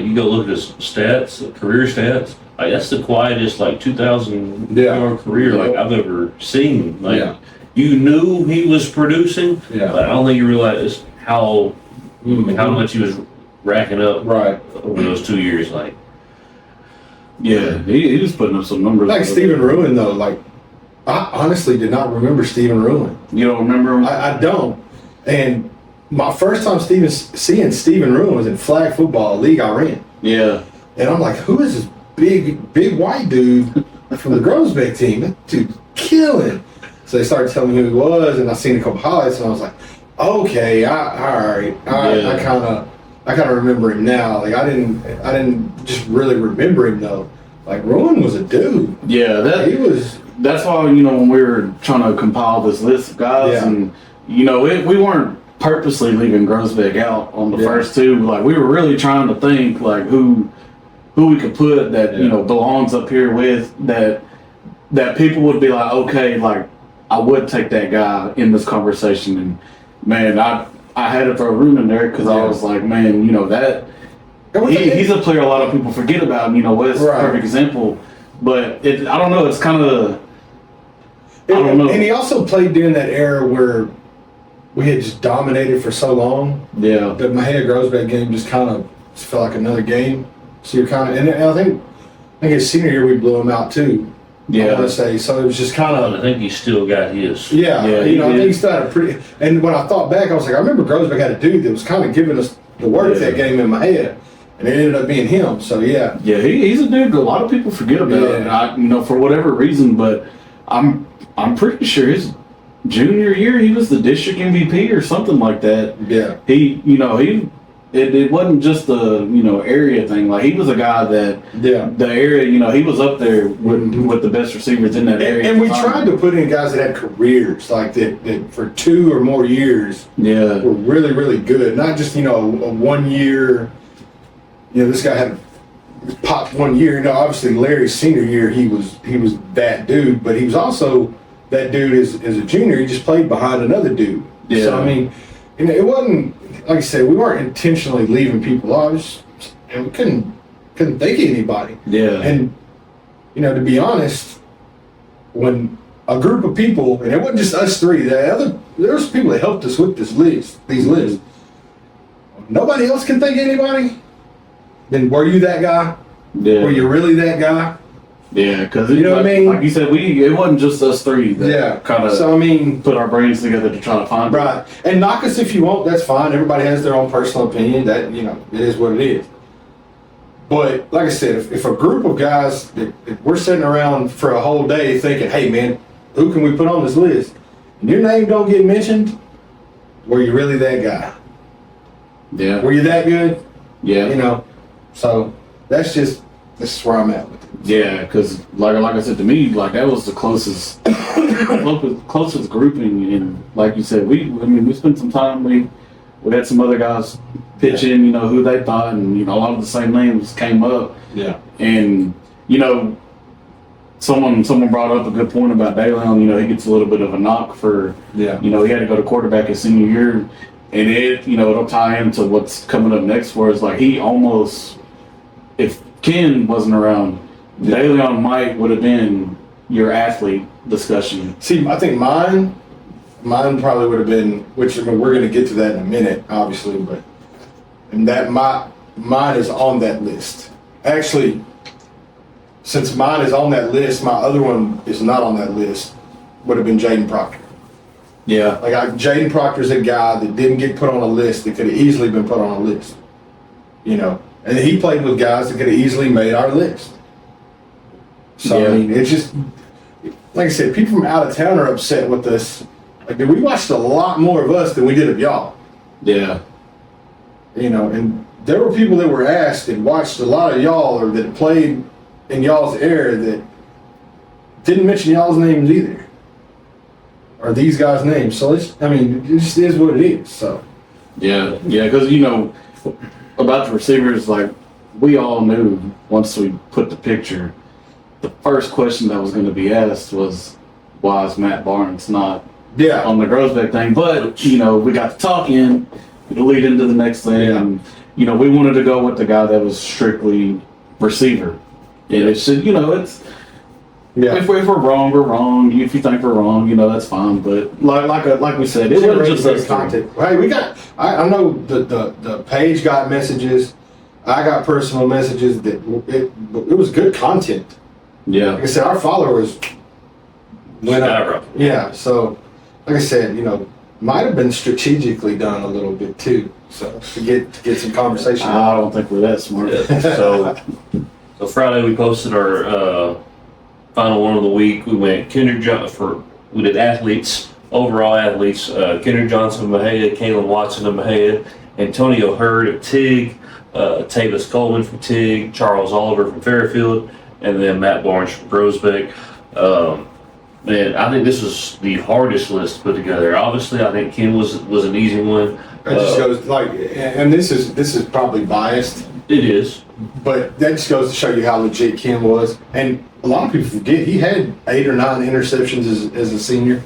you go look at his stats, career stats. Like that's the quietest 2,000 yard career I've ever seen. Yeah. You knew he was producing, Yeah. but I don't think you realized how much he was racking up Right. over those 2 years. Yeah, he was putting up some numbers. Like Stephen Ruin though, I honestly did not remember Stephen Ruin. You don't remember him? I don't. And my first time seeing Stephen Ruin was in flag football, a league I ran. Yeah. And I'm like, who is this big white dude from the Groesbeck team? That dude's killing. So they started telling me who he was, and I seen a couple highlights, and I was like, okay, all right. I kind of remember him now. Like I didn't just really remember him though. Like Ruin was a dude. Yeah, He was. that's why when we were trying to compile this list of guys, Yeah. and we weren't purposely leaving Groesbeck out on the Yeah. first 2. Like we were really trying to think who we could put that belongs up here with that people would be like, okay, I would take that guy in this conversation. And man, I had to throw Room in there because I was like, man, that he's a player a lot of people forget about. Wes, Right. perfect example. But I don't know. It's kind of I don't know. And he also played during that era where we had just dominated for so long. Yeah. The Mejia Groesbeck game just kind of felt like another game. So you're kind of, and I think his senior year we blew him out too. I want Yeah. to say so. It was just kind I of, think he still got his. yeah. Yeah, I he think did. he still had a pretty. And when I thought back, I was like, I remember Groesbeck had a dude that was kind of giving us the work Yeah. that game in Mejia, and it ended up being him. So yeah, Yeah, he's a dude a lot of people forget about. Yeah. For whatever reason, but I'm pretty sure his junior year he was the district MVP or something like that. yeah, It wasn't just the area thing. Like he was a guy that yeah. the area he was up there with the best receivers in that area. And we at the time. tried to put in guys that had careers like that for 2 or more years Yeah, were really, really good. Not just, a 1 year, this guy had popped 1 year. Obviously Larry's senior year, he was that dude, but he was also that dude as a junior. He just played behind another dude. Yeah. So, I mean, it wasn't, like I said, we weren't intentionally leaving people off, and we couldn't think of anybody. yeah, And, to be honest, when a group of people, and it wasn't just us three, there was people that helped us with these lists. Nobody else can think of anybody. Then were you that guy? yeah. Were you really that guy? Yeah, because You know what I mean? Like you said, it wasn't just us three that Yeah. kind of So I mean, put our brains together to try to find it. right. And knock us if you want. That's fine. Everybody has their own personal opinion. That it is what it is. But like I said, if a group of guys that we're sitting around for a whole day thinking, "Hey man, who can we put on this list?" and your name don't get mentioned, were you really that guy? Yeah, Were you that good? yeah, So this is where I'm at with it. yeah. Because like I said to me, like that was the closest grouping, and like you said, we spent some time. We had some other guys pitch in, who they thought, and a lot of the same names came up. Yeah. And someone brought up a good point about Daylion. He gets a little bit of a knock for Yeah. he had to go to quarterback his senior year, and it'll tie into what's coming up next for us. Like he almost, if Ken wasn't around, Daylion would have been your athlete discussion. See, I think mine probably would have been, which we're going to get to that in a minute, obviously, but and that mine is on that list. Actually, since mine is on that list, my other one is not on that list. Would have been Jaden Proctor. Yeah, Jaden Proctor's a guy that didn't get put on a list that could have easily been put on a list. And he played with guys that could have easily made our list. So Yeah. I mean, it's just like I said, people from out of town are upset with us. Like we watched a lot more of us than we did of y'all. yeah, And there were people that were asked and watched a lot of y'all or that played in y'all's era that didn't mention y'all's names either. Or these guys' names. So it just is what it is. So yeah. Because about the receivers, like we all knew once we put the picture, the first question that was going to be asked was, "Why is Matt Barnes not yeah. on the Groesbeck thing?" But we got to talking, to lead into the next thing, Yeah. and we wanted to go with the guy that was strictly receiver. And it's it's Yeah. if we're wrong, we're wrong. If you think we're wrong, that's fine. But like we said, it wasn't just us three. content. Hey, we got. I know the page got messages. I got personal messages that it was good content. Yeah, Like I said, our followers went up. Skyrocket. Yeah. So, like I said, might have been strategically done a little bit too. So to get some conversation. I don't think we're that smart. Yeah. So Friday we posted our final one of the week. We went we did athletes, overall athletes. Kendrick Johnson of Mejia, Kalen Watson of Mejia, Antonio Hurd of Tig, Tavis Coleman from Tig, Charles Oliver from Fairfield, and then Matt Barnes from Groesbeck. Man, I think this was the hardest list to put together. Obviously, I think Ken was an easy one. It just goes and this is probably biased. It is. But that just goes to show you how legit Ken was. And a lot of people forget he had 8 or 9 interceptions as a senior.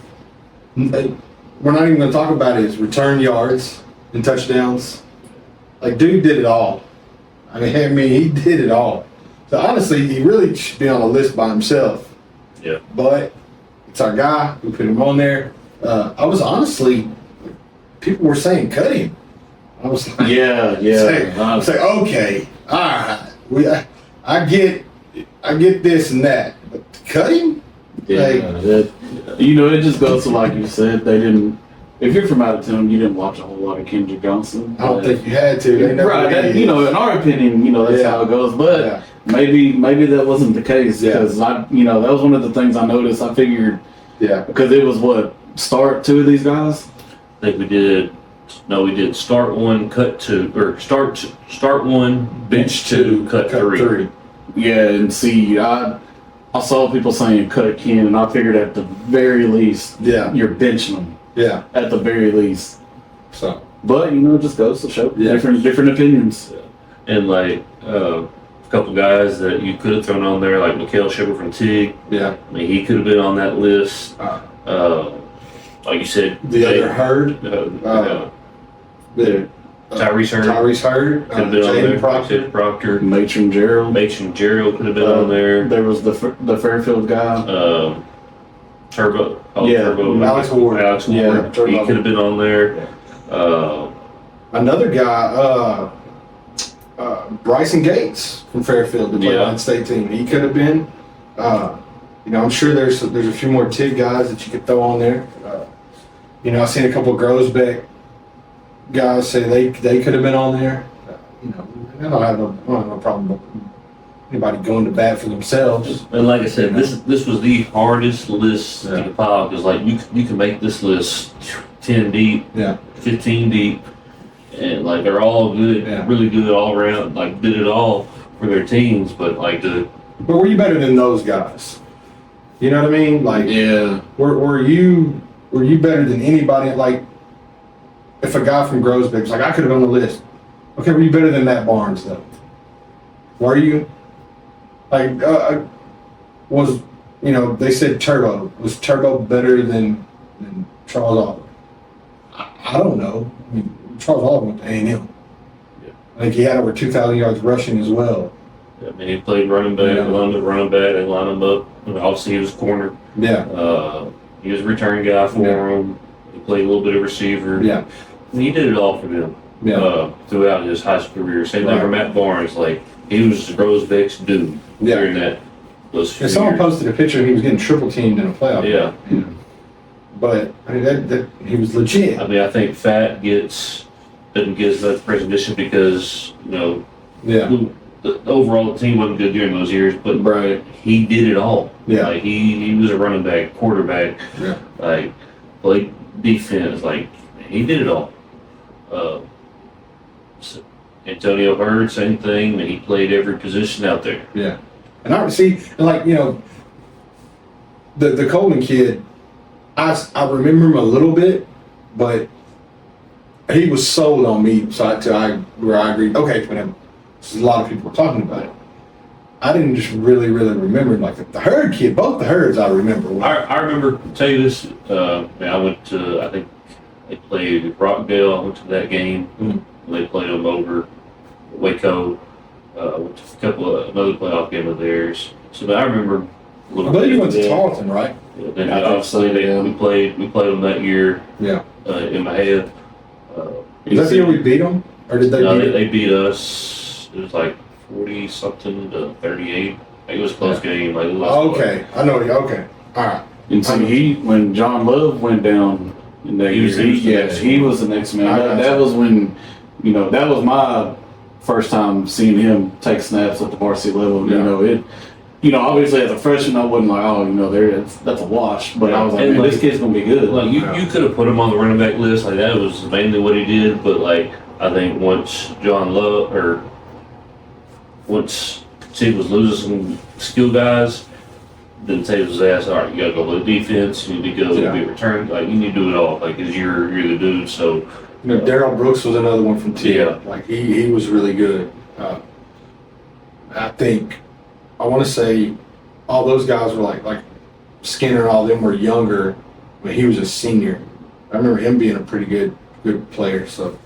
We're not even going to talk about his return yards and touchdowns. Like, dude did it all. I mean, he did it all. So honestly, he really should be on a list by himself. Yeah. But it's our guy. We put him on there. I was honestly people were saying cut him. I was like, Yeah, I was like, okay, all right, I get this and that, but cut him? It just goes to, like you said, they didn't. If you're from out of town, you didn't watch a whole lot of Kendrick Johnson. I don't think you had to. They never Right, did. in our opinion, that's Yeah. how it goes. But Yeah. maybe that wasn't the case Yeah. because that was one of the things I noticed. I figured Yeah. because it was start two of these guys. I think we did start one, cut two, or start one, bench two, cut three. Yeah, and see, I saw people saying cut Ken, and I figured at the very least, Yeah. you're benching them Yeah. at the very least. So, But it just goes to show Yeah. different opinions. And like a couple guys that you could have thrown on there, like Mikael Shepard from TIG. yeah. I mean, he could have been on that list. Like you said, The other Hurd, Tyrese Hurd Tyrese Hurd, could have been on there. Proctor. Proctor. Matron Gerald. Machen Gerald could have been on there. There was the Fairfield guy. Turbo. Yeah. Turbo. Alex Ward. Alex Ward. Yeah, Turbo. He could have been on there. Another guy, Bryson Gates from Fairfield, the Yeah. Playline State team. He could have been. I'm sure there's a few more TIG guys that you could throw on there. I've seen a couple of Grosbeck guys say they could have been on there. I don't have no problem with anybody going to bat for themselves. And like I said, this was the hardest list to Yeah. compile because like you can make this list 10 deep, Yeah. 15 deep, and like they're all good, Yeah. really good all around. Like did it all for their teams, but like But were you better than those guys? You know what I mean? Like, Yeah. were you better than anybody? Like, if a guy from Grosbeck was like, I could have on the list. Okay, were you better than Matt Barnes though? Were you? Like, was they said Turbo was Turbo better than Charles Oliver? I don't know. I mean, Charles Oliver went to A&M. Yeah. I think he had over 2,000 yards rushing as well. I mean he played running back, Yeah. lined up running back, they lined him up. I mean, obviously he was corner. Yeah, He was a return guy for Yeah. him. He played a little bit of receiver. yeah, He did it all for them. yeah, Throughout his high school career. Same thing Right. for Matt Barnes. Like he was Grosbeck's dude Yeah. during those few And someone years. posted a picture and he was getting triple teamed in a playoff. Yeah. But I mean that he was legit. I mean, I think Fat doesn't get as much recognition because Yeah, the overall team wasn't good during those years, but Right. he did it all. Yeah. Like he was a running back, quarterback, yeah, like played defense. Like he did it all. Antonio Hurd, same thing. And he played every position out there. yeah. And I see, like the Coleman kid, I remember him a little bit, but he was sold on me. So where I agreed. Okay, whatever. A lot of people were talking about it. I didn't just really remember him. Like the Hurd kid, both the Hurds I remember. I remember, tell you this, I went to, I think they played Rockdale. I went to that game. Mhm. They played them over Waco. Went to another playoff game of theirs. So I remember a little I believe bit you went to of that. Tarleton, right? Then I think obviously so, yeah. we played them that year Yeah. in Mahia. Is that the year we beat them, or did they No, beat? they beat us. It was like 40 something to 38. It was a close game. Like, we lost Oh, okay, I know. Okay, all right. And see, when John Love went down in that He was year, the next he man. was the next man. I That, got that you. was when, that was my first time seeing him take snaps at the varsity level. Yeah. Obviously as a freshman, I wasn't like, that's a wash. But I was like, And man, like- this kid's gonna be good. Like you could have put him on the running back list. Like that was mainly what he did. But like I think once Steve was losing some skill guys, then Tate was asked, all right, you gotta go play defense. You need to go Yeah. be a return. Like you need to do it all. Like cause you're the dude. So Daryl Brooks was another one from T. Yeah. Like he was really good. I think I want to say all those guys were like Skinner and all them were younger when he was a senior. I remember him being a pretty good player. So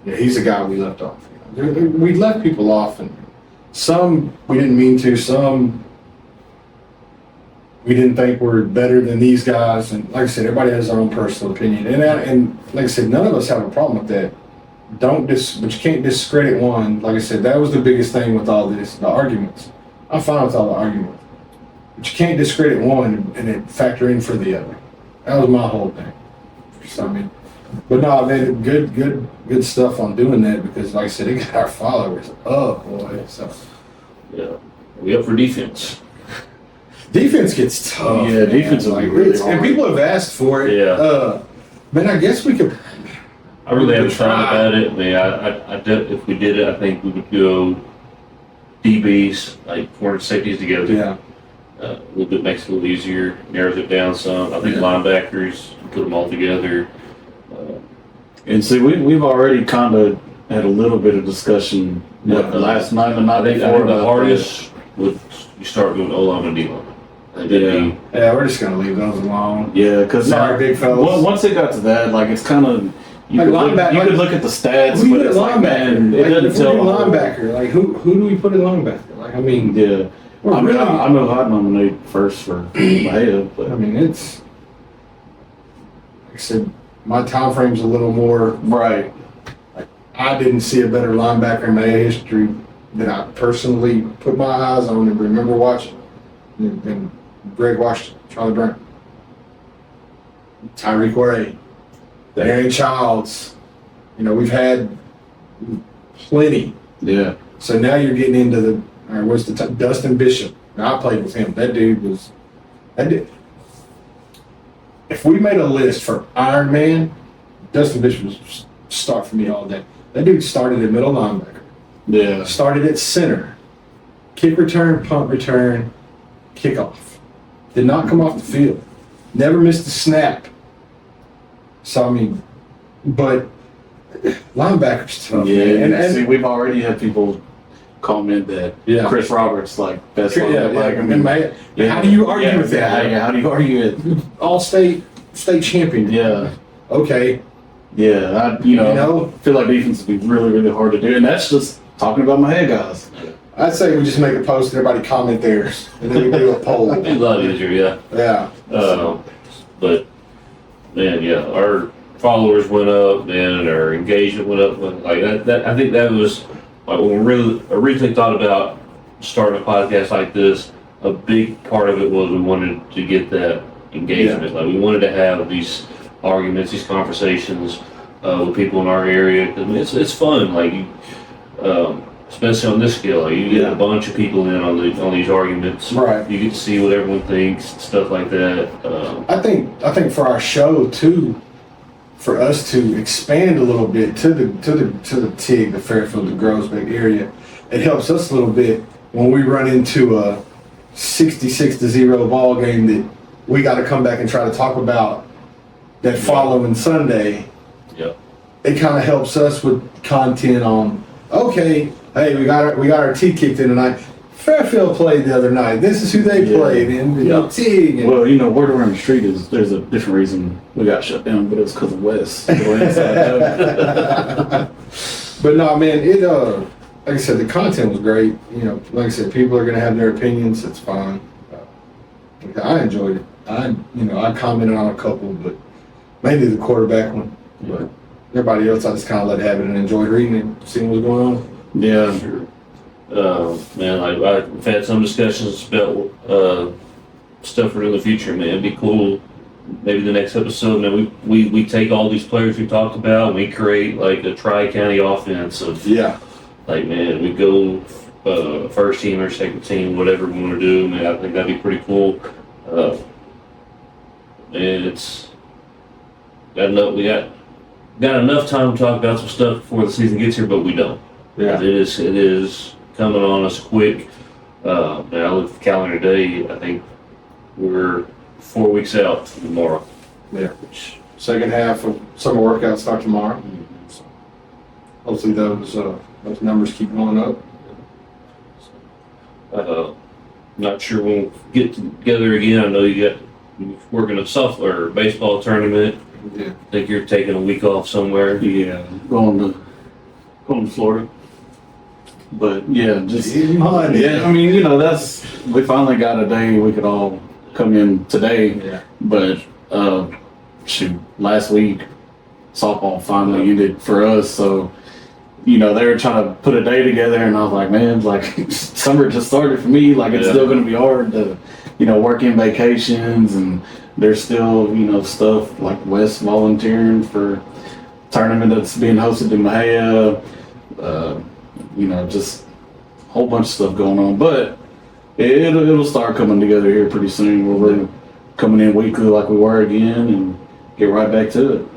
yeah, he's the guy we left off. We left people off, and some we didn't mean to. Some we didn't think we're better than these guys. And like I said, everybody has their own personal opinion. And like I said, none of us have a problem with that. But you can't discredit one. Like I said, that was the biggest thing with all this, the arguments. I'm fine with all the arguments. But you can't discredit one and then factor in for the other. That was my whole thing. So, I mean, but no, man, good stuff on doing that because, like I said, it got our followers up, boy. So Yeah, we up for defense. defense gets tough. Yeah, man. defense will be really and hard. people have asked for it. Yeah. Man, I guess we could. I really haven't Try. thought about it. If we did it, I think we would go DBs, like corner safeties together. Yeah. A little bit makes it a little easier, narrows it down some. I think Yeah. linebackers, put them all together. And see, we've already kind of had a little bit of discussion Yeah. last night, the night I think before. the about hardest would you start doing O-line and D-line. I think that'd be- Yeah, we're just gonna leave those alone. that. Yeah, because Sorry, big fellas. once it got to that, like it's kind of you, Like could look, linebacker- you could like- look at the stats, Who do but you it's put like, at man, linebacker? it Like, doesn't if tell we're the doing whole- linebacker. Like, who do we put at linebacker? Like, I mean, Yeah, we're I mean, really, I know I'd nominate first for Mahia, but I mean, it's like I said, my time frame's a little more. right, I didn't see a better linebacker in my history that I personally put my eyes on and remember watching than Greg Washington, Charlie Brown, Tyreek Way, Aaron Childs. You know, we've had plenty. yeah, So now you're getting into the, all right, what's the Dustin Bishop. Now I played with him. That dude was, if we made a list for Iron Man, Dustin Bishop was start for me all day. That dude started at middle linebacker, yeah, started at center, kick return, punt return, kickoff. Did not come off the field. Never missed a snap. So, I mean, but linebacker's tough, yeah. man. And, see, we've already had people comment that Yeah. Chris Roberts like best yeah, linebacker. yeah. I And mean, man, yeah, how do you argue with yeah, that? Yeah, how do you argue it? All-state champion. Yeah. Okay. Yeah, I You know? feel like defense would be really, really hard to do, and that's just talking about my head guys. I'd say we just make a post and everybody comment theirs, and then we do a poll. It'd be a lot easier, yeah. Yeah. But man, yeah, our followers went up, man, and our engagement went up. Like that I think that was like when we really originally thought about starting a podcast like this. A big part of it was we wanted to get that engagement. Like we wanted to have these arguments, these conversations with people in our area. 'Cause it's fun. Like you, especially on this scale, like you get Yeah. a bunch of people in on these arguments. Right. You get to see what everyone thinks, stuff like that. I think for our show too, for us to expand a little bit to the TIG, the Fairfield, the Groesbeck area, it helps us a little bit when we run into a 66-0 ball game that we got to come back and try to talk about that following Sunday. Yep. It kind of helps us with content on. Okay, hey, we got our teeth kicked in tonight. Fairfield played the other night. This is who they Yeah. played, and you know, Yeah. TIG. And, Well, you know, word around the street is there's a different reason we got shut down, but it was because of Wes. Little inside joke. But no, man, it like I said, the content was great. You know, like I said, people are gonna have their opinions. It's fine. I enjoyed it. I commented on a couple, but mainly the quarterback one. But everybody else, I just kind of let have it and enjoyed reading and seeing what's going on. Yeah, Sure. Man, like I've had some discussions about stuff for in the future, man. It'd be cool. Maybe the next episode, man, we take all these players we talked about and we create like a tri-county offense of Yeah. like, man, we go first team or second team, whatever we want to do, man. I think that'd be pretty cool. And it's we got enough time to talk about some stuff before the season gets here, but we don't. Yeah. It is coming on us quick. And I look at the calendar today. I think we're 4 weeks out tomorrow. Yeah. Second half of summer workouts start tomorrow. So hopefully those numbers keep going up. Not sure when we'll get together again. I know you're working a softball or baseball tournament. Yeah. I think you're taking a week off somewhere. yeah, going to Florida. But yeah, just Money. yeah. I mean, you know, we finally got a day we could all come in today. Yeah. But shoot, last week softball finally ended for us, so they were trying to put a day together, and I was like, man, like summer just started for me. Like it's still going to be hard to, work in vacations, and there's still stuff like Wes volunteering for tournament that's being hosted in Mahia. Just a whole bunch of stuff going on, but it'll start coming together here pretty soon. We're coming in weekly like we were again, and get right back to it.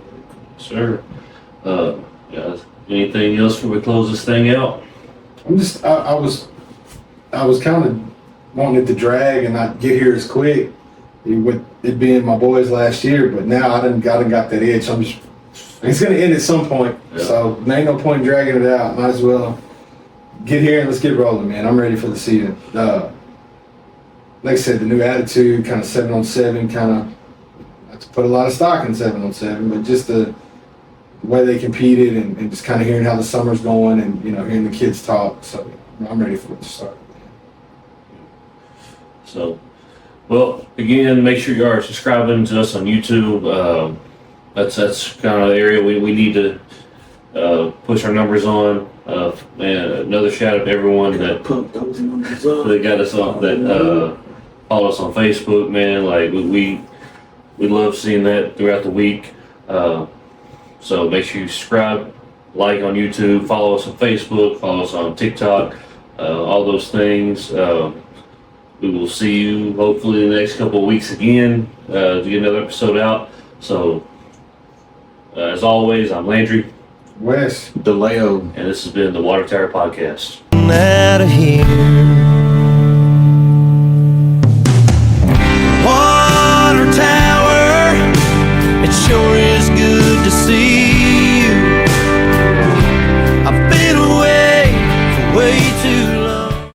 Sure. Yeah. Anything else before we close this thing out? I was kind of wanting it to drag and not get here as quick with it being my boys last year, but now I done got that itch. It's gonna end at some point, so there ain't no point in dragging it out. Might as well get here and let's get rolling, man. I'm ready for the season. Like I said, the new attitude, kind of 7-on-7, kind of, not to put a lot of stock in 7-on-7, but just the way they competed and just kind of hearing how the summer's going and, hearing the kids talk. So I'm ready for it to start. So, well, again, make sure you are subscribing to us on YouTube. That's kind of the area we need to push our numbers on. And another shout out to everyone that got us on, that follow us on Facebook, man. Like we love seeing that throughout the week. So make sure you subscribe, like on YouTube, follow us on Facebook, follow us on TikTok, all those things. We will see you hopefully in the next couple of weeks again to get another episode out. So as always, I'm Landry. Wes. DeLeo. And this has been the Water Tower Podcast. Out of here. Water tower, it sure